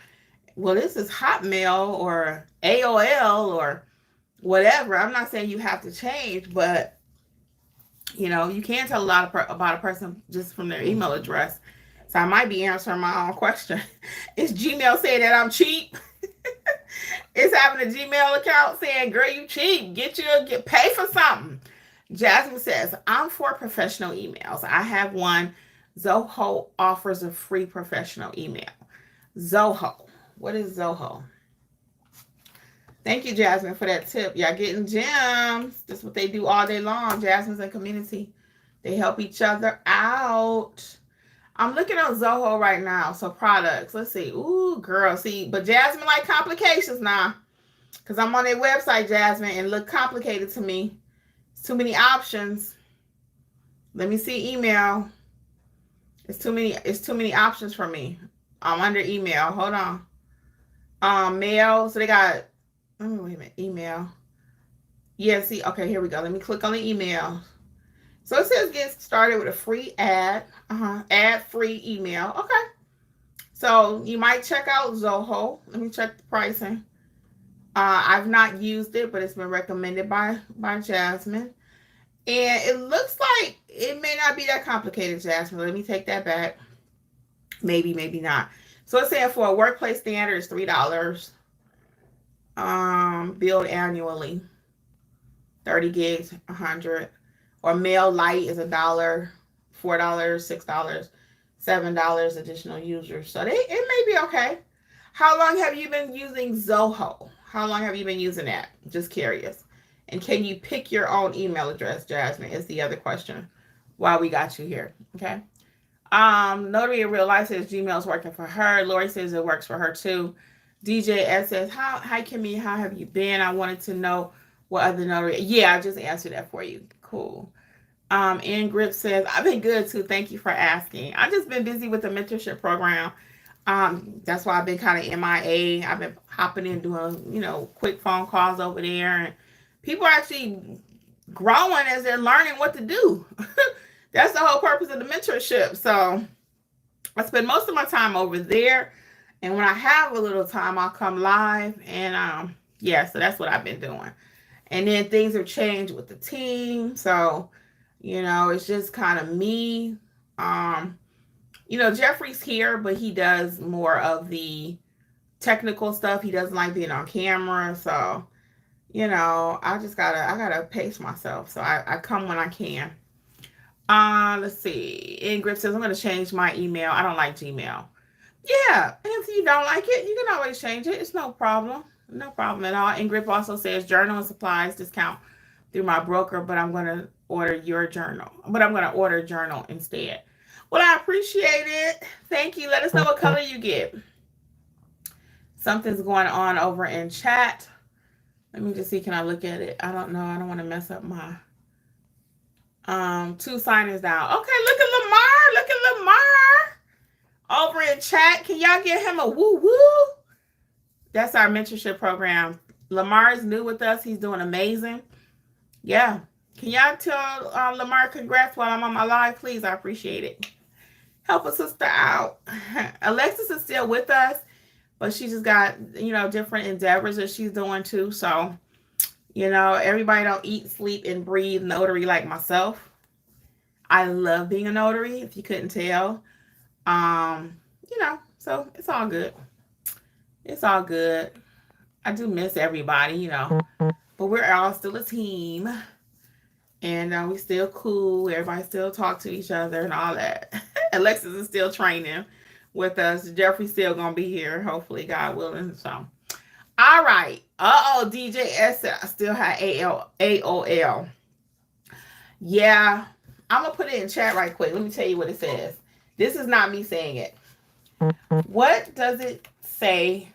well, this is Hotmail or AOL or whatever. I'm not saying you have to change, but you know, you can tell a lot about a person just from their email address. So I might be answering my own question. Is Gmail saying that I'm cheap? It's having a Gmail account saying, girl, you cheap. Get pay for something. Jasmine says, I'm for professional emails. I have one. Zoho offers a free professional email. Zoho. What is Zoho? Thank you, Jasmine, for that tip. Y'all getting gems. That's what they do all day long. Jasmine's a community. They help each other out. I'm looking on Zoho right now. So products. Let's see. Ooh, girl. See, but Jasmine like complications now. Because I'm on their website, Jasmine, and it look complicated to me. It's too many options. Let me see email. It's too many options for me. I'm under email. Hold on. Mail. So they got, wait a minute, email. Yeah, see, okay, here we go. Let me click on the email. So it says get started with a free ad. Ad free email. Okay. So you might check out Zoho. Let me check the pricing. I've not used it, but it's been recommended by Jasmine. And it looks like it may not be that complicated, Jasmine. Let me take that back. Maybe, maybe not. So it's saying for a workplace standard is $3. Billed annually. 30 gigs, 100. Or mail light is $1, $4, $6, $7 additional users. So it may be okay. How long have you been using Zoho? How long have you been using that? Just curious. And can you pick your own email address, Jasmine, is the other question while we got you here. Okay. Notary in Real Life says Gmail's working for her. Lori says it works for her too. DJ S says, hi Kimmi, how have you been? I wanted to know what other notary. Yeah, I just answered that for you. Cool. Grip says, I've been good too. Thank you for asking. I've just been busy with the mentorship program. That's why I've been kind of MIA. I've been hopping in doing, quick phone calls over there. And people are actually growing as they're learning what to do. That's the whole purpose of the mentorship. So I spend most of my time over there. And when I have a little time, I'll come live. And yeah, so that's what I've been doing. And then things have changed with the team. So, it's just kind of me. Jeffrey's here, but he does more of the technical stuff. He doesn't like being on camera. So, I gotta pace myself. So I come when I can. Let's see. Ingrid says, I'm going to change my email. I don't like Gmail. Yeah. And if you don't like it, you can always change it. It's no problem. No problem at all. Ingrid also says journal and supplies discount through my broker, but I'm going to order your journal. But I'm going to order a journal instead. Well, I appreciate it. Thank you. Let us know what color you get. Something's going on over in chat. Let me just see. Can I look at it? I don't know. I don't want to mess up my 2 signers down. Okay, look at Lamar. Look at Lamar over in chat. Can y'all give him a woo woo? That's our mentorship program. Lamar is new with us. He's doing amazing. Yeah. Can y'all tell Lamar congrats while I'm on my live, please? I appreciate it. Help a sister out. Alexis is still with us, but she just got, different endeavors that she's doing too. So, everybody don't eat, sleep, and breathe notary like myself. I love being a notary, if you couldn't tell. So it's all good. It's all good. I do miss everybody, but we're all still a team. And we still cool. Everybody still talk to each other and all that. Alexis is still training with us. Jeffrey's still going to be here, hopefully, God willing. So, all right. DJ S said I still have AOL. Yeah. I'm going to put it in chat right quick. Let me tell you what it says. This is not me saying it. What does it say?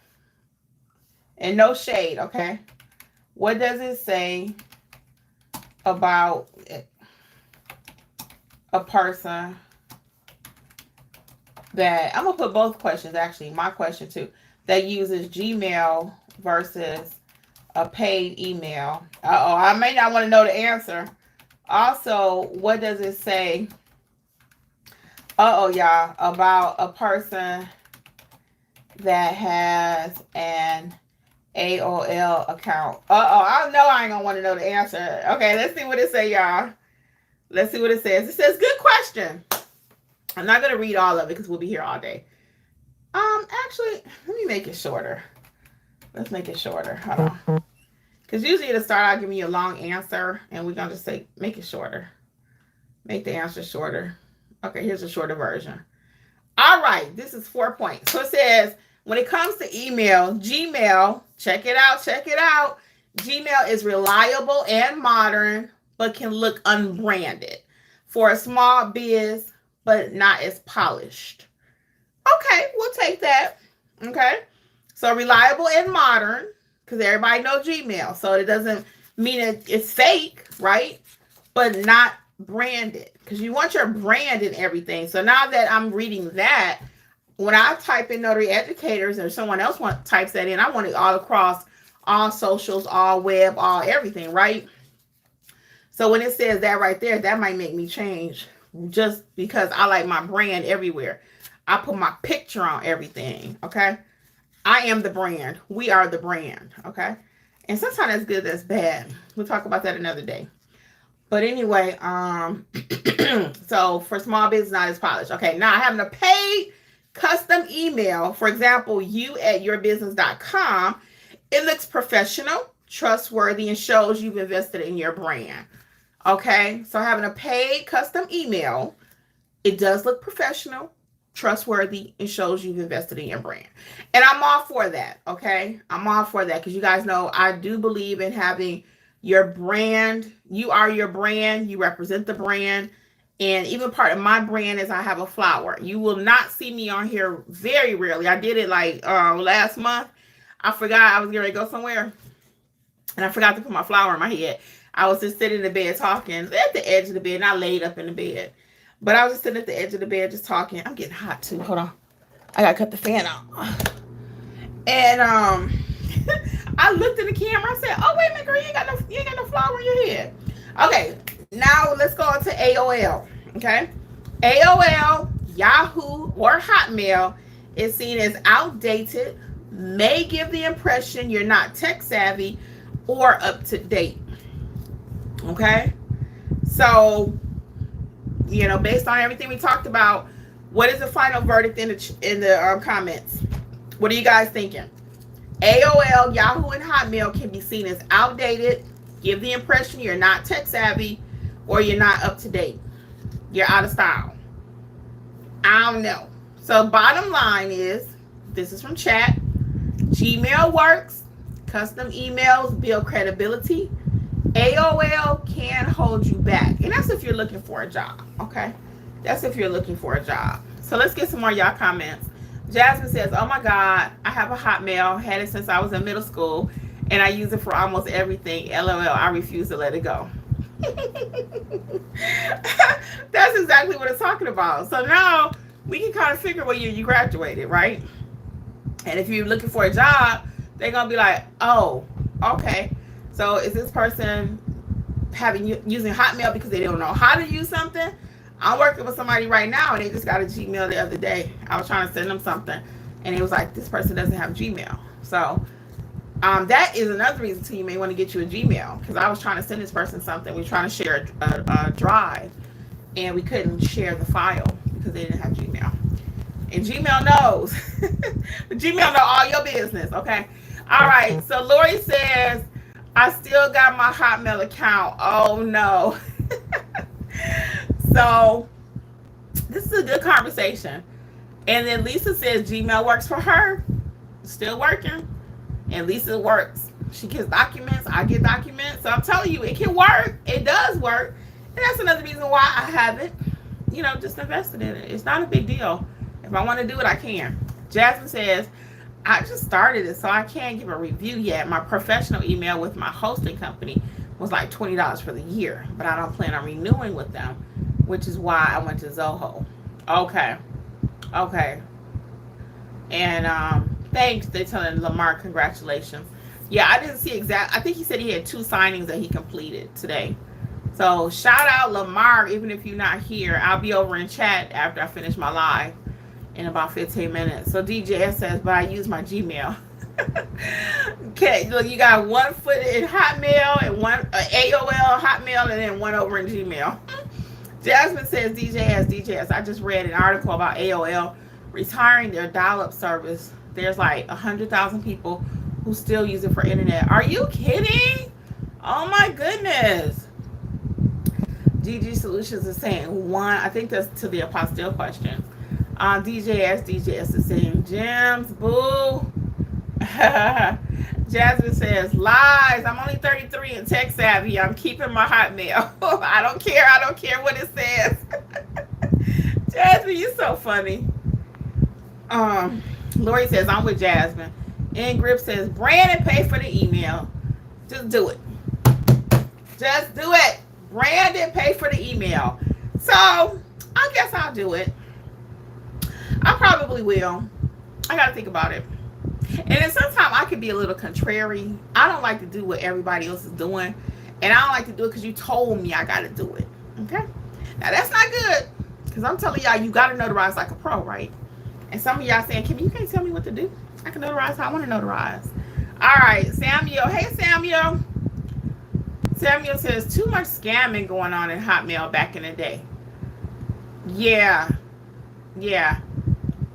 And no shade, okay? What does it say about a person that, I'm going to put both questions, actually, my question too, that uses Gmail versus a paid email? I may not want to know the answer. Also, what does it say, y'all, about a person that has an AOL account? I know I ain't gonna want to know the answer. Okay, let's see what it say, y'all. Let's see what it says. It says, good question. I'm not gonna read all of it because we'll be here all day. Actually, let me make it shorter. Let's make it shorter. Hold on. Because usually it'll start out giving you a long answer, and we're gonna just say, make it shorter. Make the answer shorter. Okay, here's a shorter version. All right, this is 4 points. So it says, when it comes to email, Gmail, check it out. Gmail is reliable and modern, but can look unbranded for a small biz, but not as polished. Okay, we'll take that. Okay, so reliable and modern, because everybody knows Gmail. So it doesn't mean it's fake, right? But not branded, because you want your brand and everything. So now that I'm reading that, when I type in Notary Educators or someone else types that in, I want it all across all socials, all web, all everything, right? So when it says that right there, that might make me change just because I like my brand everywhere. I put my picture on everything, okay? I am the brand. We are the brand, okay? And sometimes that's good, that's bad. We'll talk about that another day. But anyway, so for small business, not as polished. Okay, now having a paid custom email, for example, you@yourbusiness.com, it looks professional, trustworthy, and shows you've invested in your brand. Okay, so having a paid custom email, it does look professional, trustworthy, and shows you've invested in your brand. And I'm all for that, okay? I'm all for that because you guys know I do believe in having your brand. You are your brand. You represent the brand. And even part of my brand is I have a flower. You will not see me on here very rarely. I did it like last month. I forgot I was getting ready to go somewhere. And I forgot to put my flower in my head. I was just sitting in the bed talking at the edge of the bed. And I laid up in the bed. But I was just sitting at the edge of the bed just talking. I'm getting hot too. Hold on. I got to cut the fan off. And I looked at the camera. I said, "Oh, wait a minute, girl. You ain't got no flower in your head." Okay. Now let's go on to AOL. Okay. AOL, Yahoo, or Hotmail is seen as outdated, may give the impression you're not tech savvy or up to date. Okay. So, you know, based on everything we talked about, what is the final verdict in the comments? What are you guys thinking? AOL, Yahoo, and Hotmail can be seen as outdated, give the impression you're not tech savvy, or you're not up to date. You're out of style. I don't know. So bottom line is, this is from chat. Gmail works. Custom emails build credibility. AOL can hold you back. And that's if you're looking for a job, okay? That's if you're looking for a job. So let's get some more y'all comments. Jasmine says, "Oh my God, I have a Hotmail. Had it since I was in middle school, and I use it for almost everything. LOL, I refuse to let it go." That's exactly what it's talking about. So now we can kind of figure what year you graduated, right? And if you're looking for a job, they're going to be like, "Oh, okay. So is this person using Hotmail because they don't know how to use something?" I'm working with somebody right now, and they just got a Gmail the other day. I was trying to send them something, and it was like, this person doesn't have Gmail. So that is another reason too you may want to get you a Gmail, because I was trying to send this person something. We were trying to share a drive, and we couldn't share the file because they didn't have Gmail. And Gmail knows. Gmail know all your business, okay? All right, so Lori says, "I still got my Hotmail account." Oh, no. So this is a good conversation. And then Lisa says Gmail works for her. Still working. And Lisa works. She gets documents. I get documents. So I'm telling you, it can work. It does work. And that's another reason why I haven't, just invested in it. It's not a big deal. If I want to do it, I can. Jasmine says, "I just started it, so I can't give a review yet. My professional email with my hosting company was like $20 for the year, but I don't plan on renewing with them, which is why I went to Zoho." Okay. And thanks. They're telling Lamar congratulations. Yeah, I didn't see I think he said he had 2 signings that he completed today. So shout out Lamar, even if you're not here. I'll be over in chat after I finish my live in about 15 minutes. So DJS says, "But I use my Gmail." Okay, look, you got one foot in Hotmail and one AOL, Hotmail, and then one over in Gmail. Jasmine says, DJS, I just read an article about AOL retiring their dial-up service. There's like 100,000 people who still use it for internet. Are you kidding? Oh my goodness. GG Solutions is saying one. I think that's to the Apostille question. DJS is saying gems, boo. Jasmine says, "Lies. I'm only 33 and tech savvy. I'm keeping my Hotmail." I don't care what it says. Jasmine, you're so funny. Lori says, "I'm with Jasmine." Ingrid says, "Brand and pay for the email. Just do it. Just do it. Brand and pay for the email." So I guess I'll do it. I probably will. I got to think about it. And then sometimes I could be a little contrary. I don't like to do what everybody else is doing. And I don't like to do it because you told me I got to do it. Okay? Now, that's not good. Because I'm telling y'all, you got to notarize like a pro, right? And some of y'all saying, Kimmi, you can't tell me what to do. I can notarize how I want to notarize. All right, Samuel. Hey, Samuel. Samuel says, too much scamming going on in Hotmail back in the day. Yeah.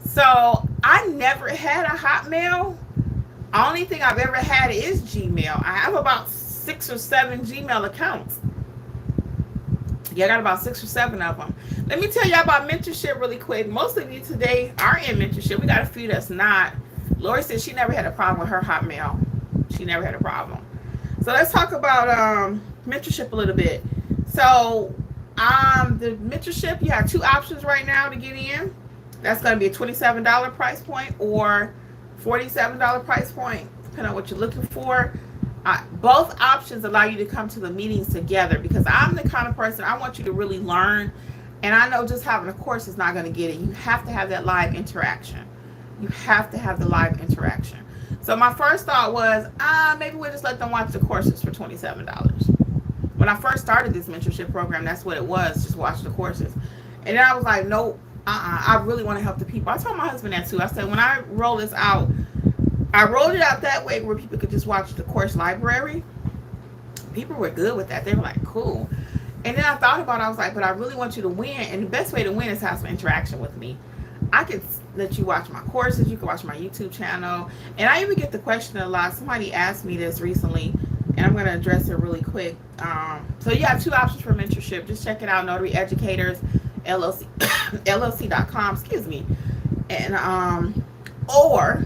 So, I never had a Hotmail. Only thing I've ever had is Gmail. I have about 6 or 7 Gmail accounts. Yeah, I got about 6 or 7 of them. Let me tell y'all about mentorship really quick. Most of you today are in mentorship. We got a few that's not. Lori said she never had a problem with her Hotmail. She never had a problem. So let's talk about mentorship a little bit. So the mentorship, you have 2 options right now to get in. That's going to be a $27 price point or $47 price point, depending on what you're looking for. Both options allow you to come to the meetings together, because I'm the kind of person, I want you to really learn, and I know just having a course is not going to get it. You have to have that live interaction. You have to have the live interaction. So my first thought was, maybe we'll just let them watch the courses for $27. When I first started this mentorship program, that's what it was, just watch the courses. And then I was like, nope, I really want to help the people. I told my husband that too. I said, when I roll this out, I rolled it out that way where people could just watch the course library. People were good with that. They were like, cool. And then I thought about it. I was like, but I really want you to win. And the best way to win is to have some interaction with me. I could let you watch my courses. You can watch my YouTube channel. And I even get the question a lot. Somebody asked me this recently, and I'm going to address it really quick. So you have 2 options for mentorship. Just check it out, Notary Educators, LLC.com, excuse me. And, or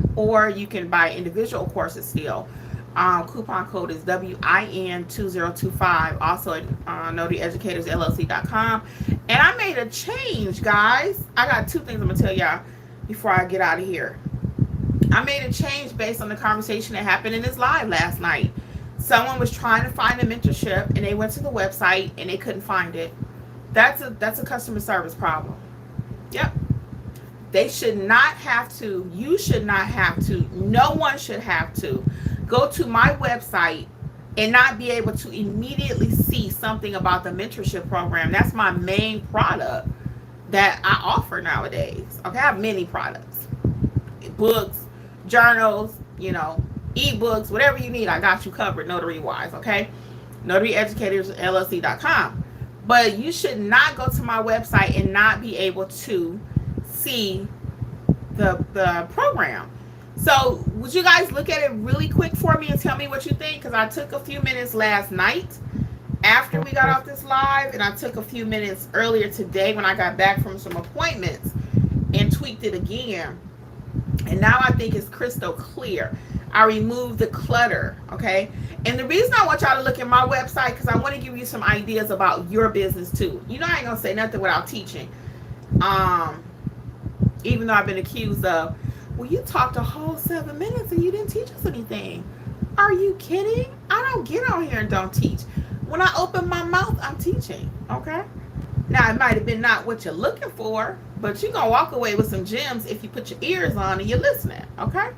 you can buy individual courses still. Coupon code is WIN2025, also at NotaryEducatorsLLC.com. And I made a change, guys. I got 2 things I'm going to tell y'all before I get out of here. I made a change based on the conversation that happened in this live last night. Someone was trying to find a mentorship, and they went to the website, and they couldn't find it. That's a customer service problem. Yep. They should not have to. You should not have to. No one should have to go to my website and not be able to immediately see something about the mentorship program. That's my main product that I offer nowadays. Okay, I have many products. Books, journals, ebooks, whatever you need, I got you covered notary-wise, okay? NotaryEducatorsLLC.com. But you should not go to my website and not be able to see the program. So would you guys look at it really quick for me and tell me what you think? Because I took a few minutes last night after we got off this live, and I took a few minutes earlier today when I got back from some appointments and tweaked it again. And now I think it's crystal clear. I removed the clutter, okay? And the reason I want y'all to look at my website, because I want to give you some ideas about your business too. I ain't gonna say nothing without teaching. Even though I've been accused of, well, you talked a whole 7 minutes and you didn't teach us anything. Are you kidding? I don't get on here and don't teach. When I open my mouth, I'm teaching, okay? Now, it might have been not what you're looking for, but you're going to walk away with some gems if you put your ears on and you're listening, okay?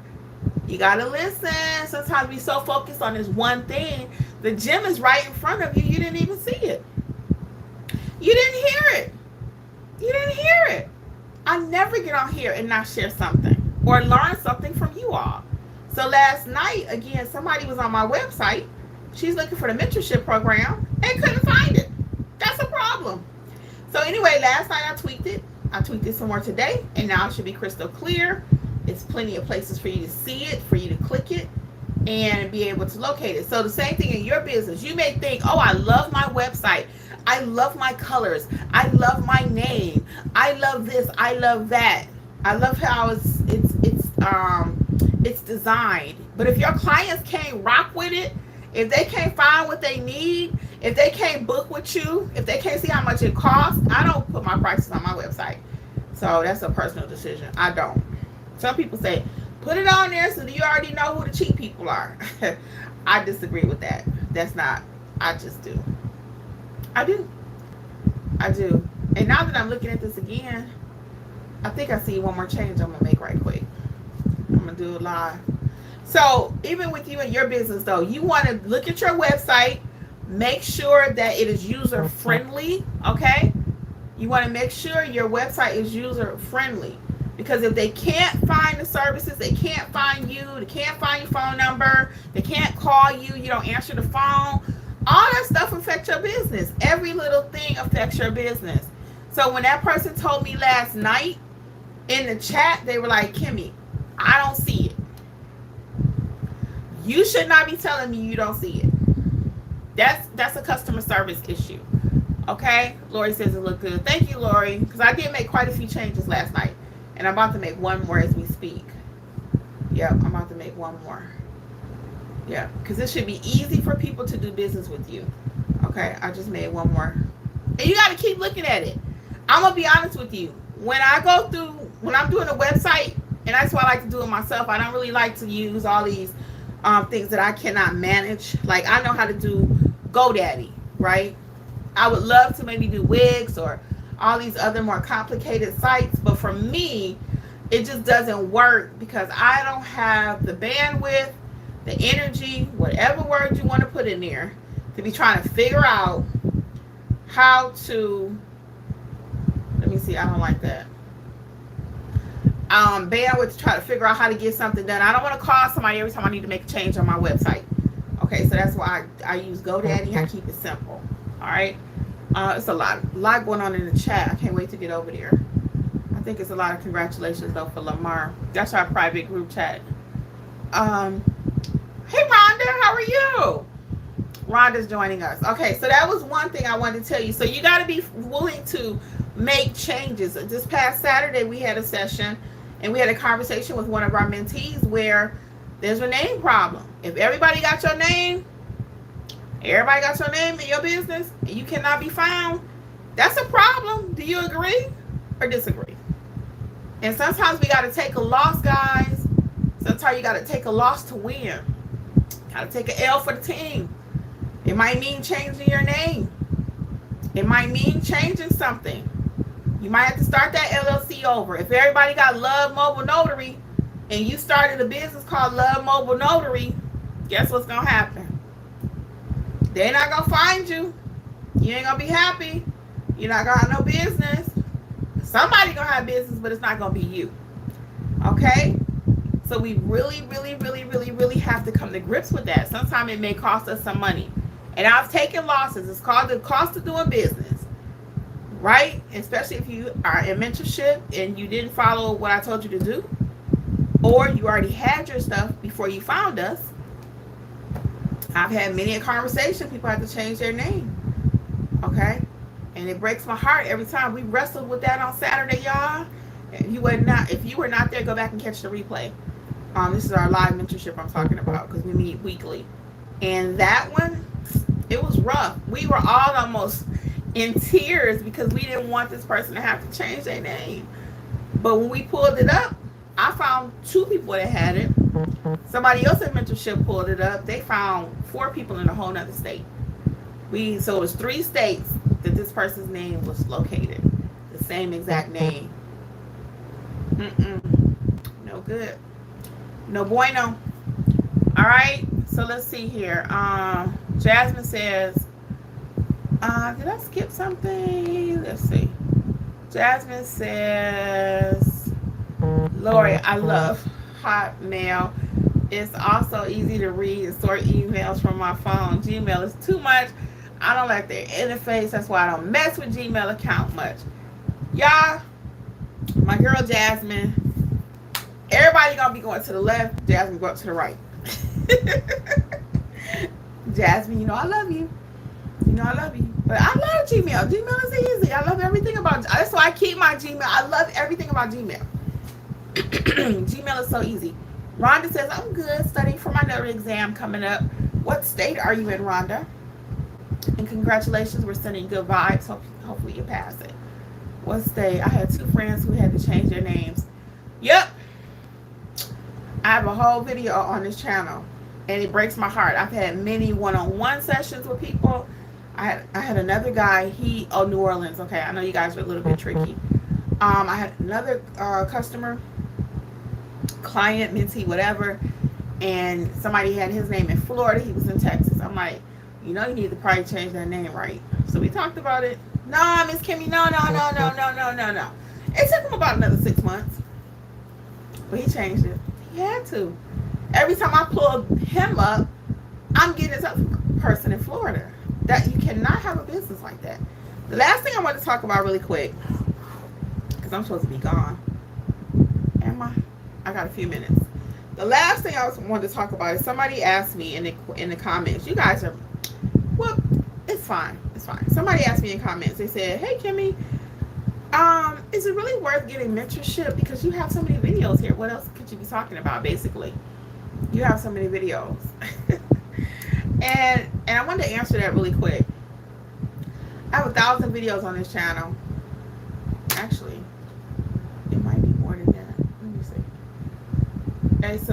You got to listen. Sometimes we so focused on this one thing, the gem is right in front of you. You didn't even see it. You didn't hear it. You didn't hear it. I never get on here and not share something or learn something from you all. So last night, again, somebody was on my website. She's looking for the mentorship program and couldn't find it. That's a problem. So anyway, last night I tweaked it. I tweaked it some more today, and now it should be crystal clear. It's plenty of places for you to see it, for you to click it, and be able to locate it. So the same thing in your business. You may think, oh, I love my website. I love my colors. I love my name. I love this. I love that. I love how it's designed. But if your clients can't rock with it, if they can't find what they need, if they can't book with you, if they can't see how much it costs, I don't put my prices on my website. So that's a personal decision. I don't. Some people say, put it on there so that you already know who the cheap people are. I disagree with that. That's not, I just do. I do. And now that I'm looking at this again, I think I see one more change I'm going to make right quick. I'm going to do it live. So even with you and your business, though, you want to look at your website, Make sure that it is user friendly, okay? You want to make sure your website is user friendly, because if they can't find the services, they can't find you, they can't find your phone number, they can't call you, you don't answer the phone, all that stuff affects your business. Every little thing affects your business. So when that person told me last night in the chat, they were like, Kimmi, I don't see it. You should not be telling me you don't see it. That's a customer service issue. Okay? Lori says it looked good. Thank you, Lori, because I did make quite a few changes last night. And I'm about to make one more as we speak. Yep, I'm about to make one more. Yeah, because it should be easy for people to do business with you. Okay, I just made one more. And you got to keep looking at it. I'm going to be honest with you. When I'm doing a website, and that's why I like to do it myself, I don't really like to use all these things that I cannot manage. Like, I know how to do GoDaddy, right? I would love to maybe do Wix or all these other more complicated sites, but for me, it just doesn't work because I don't have the bandwidth, the energy, whatever word you want to put in there, to be trying to figure out how to, let me see, I don't like that. Bandwidth to try to figure out how to get something done. I don't want to call somebody every time I need to make a change on my website. Okay, so that's why I use GoDaddy. I keep it simple. All right. It's a lot going on in the chat. I can't wait to get over there. I think it's a lot of congratulations though for Lamar. That's our private group chat. Hey Rhonda, how are you? Rhonda's joining us. Okay, so that was one thing I wanted to tell you. So you got to be willing to make changes. This past Saturday we had a session and we had a conversation with one of our mentees where there's a name problem. If everybody got your name in your business and you cannot be found, that's a problem. Do you agree or disagree? And sometimes we got to take a loss, guys. Sometimes you got to take a loss to win. Got to take an L for the team. It might mean changing your name. It might mean changing something. You might have to start that LLC over. If everybody got Love Mobile Notary and you started a business called Love Mobile Notary, guess what's going to happen? They're not going to find you. You ain't going to be happy. You're not going to have no business. Somebody's going to have business, but it's not going to be you. Okay? So we really have to come to grips with that. Sometimes it may cost us some money. And I've taken losses. It's called the cost of doing business. Right? Especially if you are in mentorship and you didn't follow what I told you to do. Or you already had your stuff before you found us. I've had many a conversation. People have to change their name. Okay? And it breaks my heart every time. We wrestled with that on Saturday, y'all. If you were not there, go back and catch the replay. This is our live mentorship I'm talking about because we meet weekly. And that one, it was rough. We were all almost in tears because we didn't want this person to have to change their name. But when we pulled it up, I found 2 people that had it. Somebody else at mentorship pulled it up. They found 4 people in a whole nother state. So it was 3 states that this person's name was located. The same exact name. No good. No bueno. All right. So let's see here. Jasmine says, did I skip something? Let's see. Jasmine says, Lori, I love Hotmail. It's also easy to read and sort emails from my phone. Gmail is too much. I don't like their interface. That's why I don't mess with Gmail account much. Y'all, my girl Jasmine, everybody gonna be going to the left. Jasmine go up to the right. Jasmine, you know I love you. You know I love you. But I love Gmail. Gmail is easy. I love everything about it. That's why I keep my Gmail. I love everything about Gmail. Gmail is so easy. Rhonda says, I'm good studying for my notary exam coming up. What state are you in, Rhonda? And congratulations, we're sending good vibes. Hopefully you pass it. What state? I had 2 friends who had to change their names. Yep. I have a whole video on this channel. And it breaks my heart. I've had many one-on-one sessions with people. I had another guy, New Orleans. Okay, I know you guys are a little bit tricky. I had another customer, client, mentee, whatever, and somebody had his name in Florida. He was in Texas. I'm like, You know you need to probably change that name, right? So we talked about it. No, Miss Kimmi, no, no, no, no, no, no, no, no. It took him about another 6 months, but he changed it. He had to. Every time I pull him up, I'm getting this other person in Florida. That you cannot have a business like that. The last thing I want to talk about really quick, because I'm supposed to be gone. Am I? I got a few minutes. The last thing I wanted to talk about is somebody asked me in the comments. You guys are, well, it's fine. It's fine. Somebody asked me in comments. They said, "Hey Kimmi, is it really worth getting mentorship because you have so many videos here? What else could you be talking about? Basically, you have so many videos." and I wanted to answer that really quick. I have 1,000 videos on this channel. Actually, it might be more than that. Let me see. It's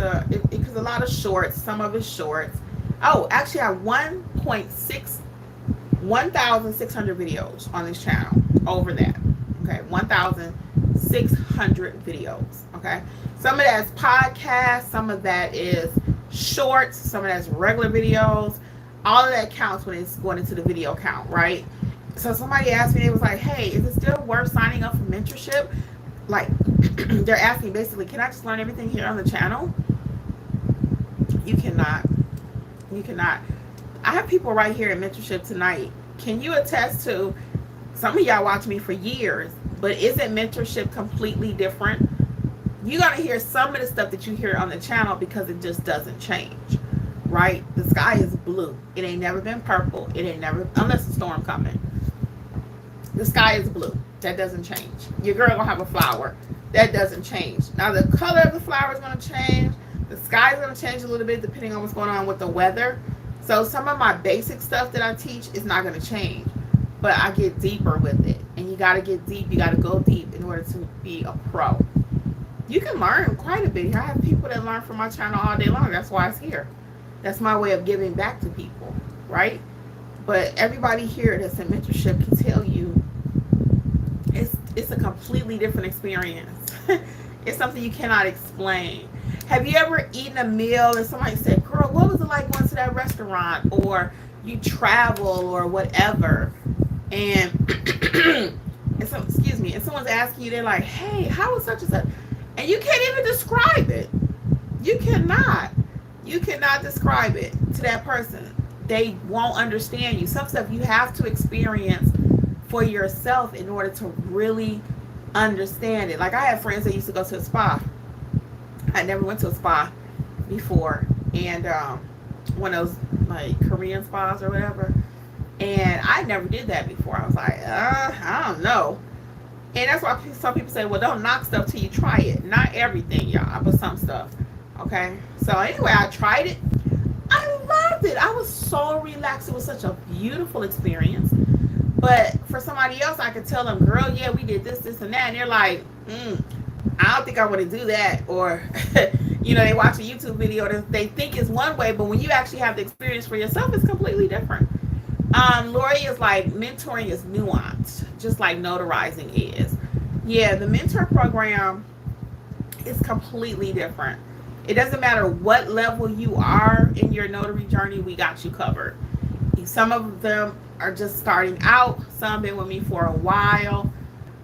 because a lot of shorts. Some of it's shorts. Oh, actually, I have 1,600 videos on this channel. Over that. Okay, 1,600 videos. Okay, some of that's podcasts. Some of that is shorts. Some of that's regular videos. All of that counts when it's going into the video count, right? So somebody asked me, it was like, "Hey, is it still worth signing up for mentorship?" Like, they're asking basically, can I just learn everything here on the channel? You cannot. You cannot. I have people right here in mentorship tonight. Can you attest to, some of y'all watch me for years, but isn't mentorship completely different? You're going to hear some of the stuff that you hear on the channel because it just doesn't change, right? The sky is blue. It ain't never been purple. It ain't never, unless a storm coming. The sky is blue. That doesn't change. Your girl gonna have a flower. That doesn't change. Now the color of the flower is gonna change. The sky is gonna change a little bit depending on what's going on with the weather. So some of my basic stuff that I teach is not gonna change, but I get deeper with it. And you gotta get deep. You gotta go deep in order to be a pro. You can learn quite a bit. I have people that learn from my channel all day long. That's why it's here. That's my way of giving back to people, right? But everybody here that's in mentorship can tell you it's a completely different experience. It's something you cannot explain. Have you ever eaten a meal and somebody said, "Girl, what was it like going to that restaurant?" Or you travel or whatever, and and someone's asking you, they're like, "Hey, how was such and such?" And you can't even describe it. You cannot describe it to that person. They won't understand you. Some stuff you have to experience for yourself in order to really understand it. Like, I have friends that used to go to a spa. I never went to a spa before, and one of those like Korean spas or whatever, and I never did that before. I was like, I don't know. And that's why some people say, well, don't knock stuff till you try it. Not everything, y'all, but some stuff. Okay, so anyway, I tried it. I loved it. I was so relaxed. It was such a beautiful experience. But for somebody else, I could tell them, "Girl, yeah, we did this, this, and that." And they're like, I don't think I want to do that. Or, they watch a YouTube video that they think is one way, but when you actually have the experience for yourself, it's completely different. Lori is like, mentoring is nuanced, just like notarizing is. Yeah, the mentor program is completely different. It doesn't matter what level you are in your notary journey, we got you covered. Some of them are just starting out. Some been with me for a while.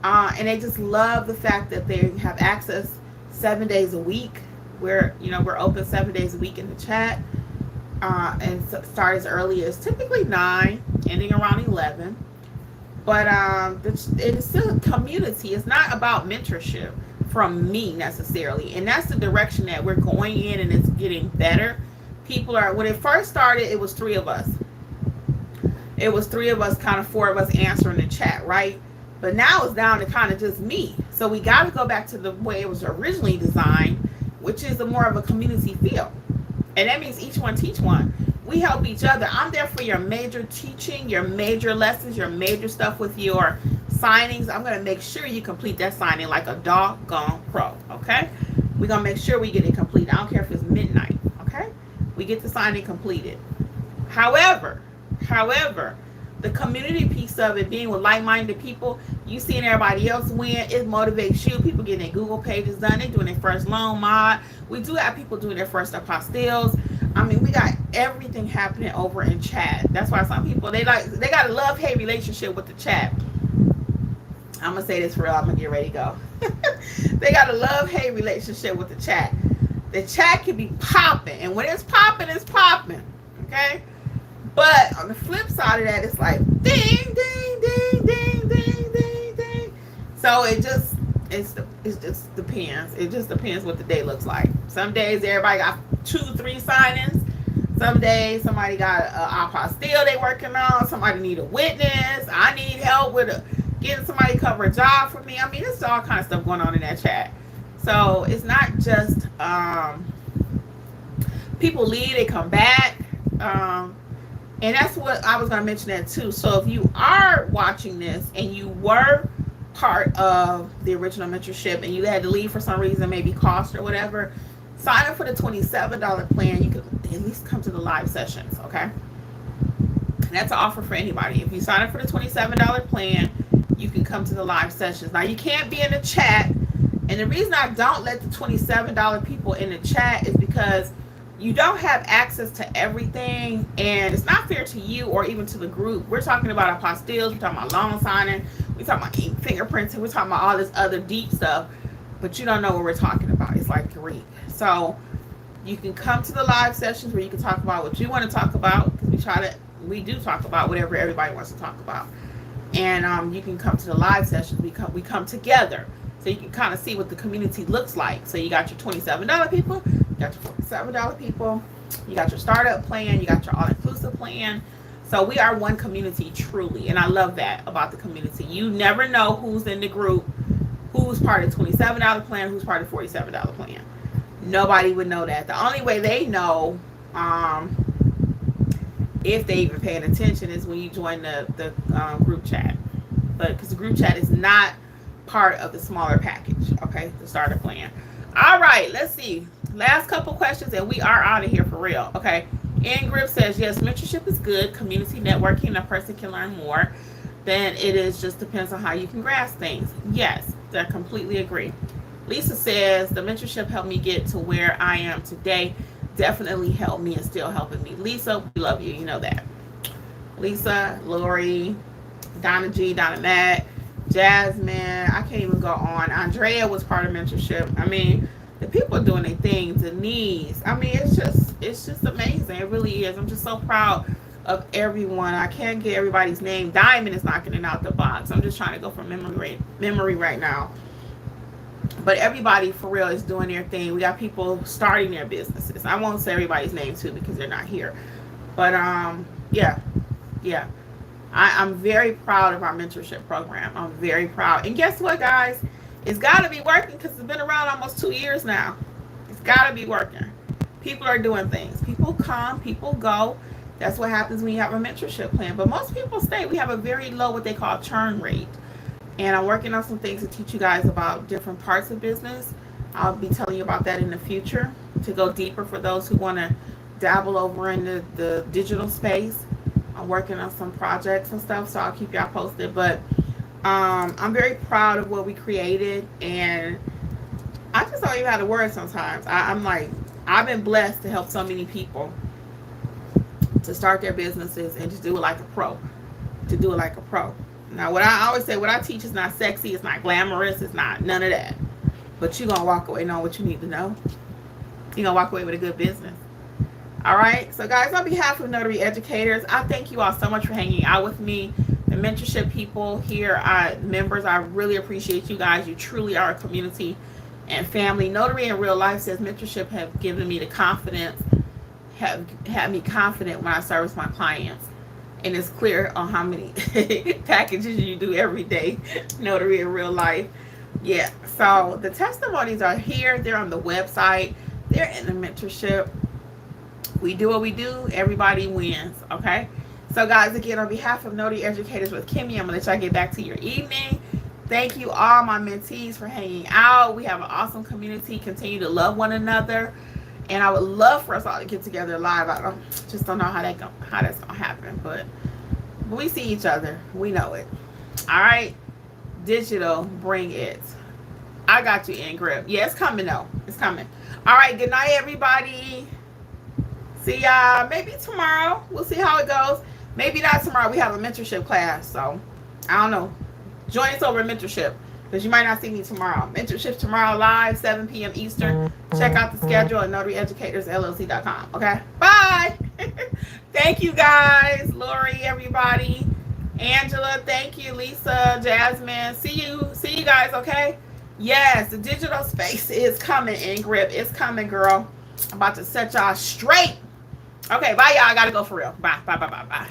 And they just love the fact that they have access 7 days a week. We're open 7 days a week in the chat. And start as early as typically 9, ending around 11. But it is still a community. It's not about mentorship from me necessarily. And that's the direction that we're going in, and it's getting better. When it first started, it was 3 of us. It was 3 of us, kind of 4 of us answering the chat, right? But now it's down to kind of just me. So we got to go back to the way it was originally designed, which is more of a community feel. And that means each one teach one. We help each other. I'm there for your major teaching, your major lessons, your major stuff with your signings. I'm going to make sure you complete that signing like a doggone pro, okay? We're going to make sure we get it completed. I don't care if it's midnight, okay? We get the signing completed. However, the community piece of it, being with like-minded people, you seeing everybody else win, it motivates you. People getting their Google pages done. They're doing their first loan mod. We do have people doing their first apostilles. I mean, we got everything happening over in chat. That's why some people, they got a love-hate relationship with the chat. I'm gonna say this for real. I'm gonna get ready to go. They got a love-hate relationship with the chat. The chat can be popping, and when it's popping, it's popping. Okay. But on the flip side of that, it's like ding, ding, ding, ding, ding, ding, ding. So it just depends. It just depends what the day looks like. Some days everybody got 2-3 signings. Some days somebody got an apostille they working on. Somebody need a witness. I need help with getting somebody to cover a job for me. I mean, there's all kind of stuff going on in that chat. So it's not just people leave, they come back. And that's what I was going to mention that too. So if you are watching this and you were part of the original mentorship and you had to leave for some reason, maybe cost or whatever, sign up for the $27 plan. You can at least come to the live sessions, okay? And that's an offer for anybody. If you sign up for the $27 plan, you can come to the live sessions. Now, you can't be in the chat. And the reason I don't let the $27 people in the chat is because you don't have access to everything, and it's not fair to you or even to the group. We're talking about apostilles, we're talking about loan signing, we're talking about fingerprinting, we're talking about all this other deep stuff, but you don't know what we're talking about. It's like Greek. So you can come to the live sessions where you can talk about what you want to talk about, because we do talk about whatever everybody wants to talk about. And you can come to the live sessions. We come together, so you can kind of see what the community looks like. So you got your $27 people, you got your $47 people, you got your startup plan, you got your all-inclusive plan. So we are one community, truly, and I love that about the community. You never know who's in the group, who's part of the $27 plan, who's part of the $47 plan. Nobody would know that. The only way they know, if they even paying attention, is when you join the group chat. But because the group chat is not part of the smaller package, okay, the starter plan. All right, let's see. Last couple questions and we are out of here for real. Okay, Ingrid says, yes, mentorship is good. Community networking, a person can learn more. Then it is just depends on how you can grasp things. Yes, I completely agree. Lisa says, the mentorship helped me get to where I am today. Definitely helped me and still helping me. Lisa, we love you. You know that. Lisa, Lori, Donna G, Donna Matt, Jasmine, I can't even go on. Andrea was part of mentorship. I mean, the people are doing their thing. Denise, I mean, it's just amazing. It really is. I'm just so proud of everyone. I can't get everybody's name. Diamond is knocking it out the box. I'm just trying to go from memory right now. But everybody for real is doing their thing. We got people starting their businesses. I won't say everybody's name too because they're not here. But yeah. I'm very proud of our mentorship program. I'm very proud. And guess what, guys? It's got to be working because it's been around almost 2 years now. It's got to be working. People are doing things. People come, people go. That's what happens when you have a mentorship plan. But most people stay. We have a very low, what they call, churn rate. And I'm working on some things to teach you guys about different parts of business. I'll be telling you about that in the future to go deeper for those who want to dabble over in the digital space. I'm working on some projects and stuff, so I'll keep y'all posted. But I'm very proud of what we created, and I just don't even have the words sometimes. I'm like, I've been blessed to help so many people to start their businesses and just do it like a pro. Now, what I always say, what I teach is not sexy, it's not glamorous, it's not none of that. But you're going to walk away knowing what you need to know. You're going to walk away with a good business. All right. So, guys, on behalf of Notary Educators, I thank you all so much for hanging out with me. The mentorship people here, members, I really appreciate you guys. You truly are a community and family. Notary in Real Life says mentorship have given me the confidence, have had me confident when I service my clients. And it's clear on how many packages you do every day. Notary in Real Life. Yeah. So the testimonies are here. They're on the website. They're in the mentorship. We do what we do. Everybody wins. Okay. So guys, again, on behalf of Notary Educators with Kimmi, I'm going to let y'all get back to your evening. Thank you all my mentees for hanging out. We have an awesome community. Continue to love one another. And I would love for us all to get together live. I just don't know how that's going to happen. But we see each other. We know it. All right. Digital, bring it. I got you, Ingrid. Yeah, it's coming, though. It's coming. All right. Good night, everybody. See See y'all maybe tomorrow. We'll see how it goes. Maybe not tomorrow. We have a mentorship class, so I don't know. Join us over at mentorship because you might not see me tomorrow. Mentorship tomorrow live, 7 p.m. Eastern. Check out the schedule at notaryeducatorsllc.com. Okay, bye. Thank you guys, Lori, everybody, Angela. Thank you, Lisa, Jasmine. See you guys. Okay. Yes, the digital space is coming, Ingrid. It's coming, girl. I'm about to set y'all straight. Okay, bye, y'all. I gotta go for real. Bye, bye, bye, bye, bye.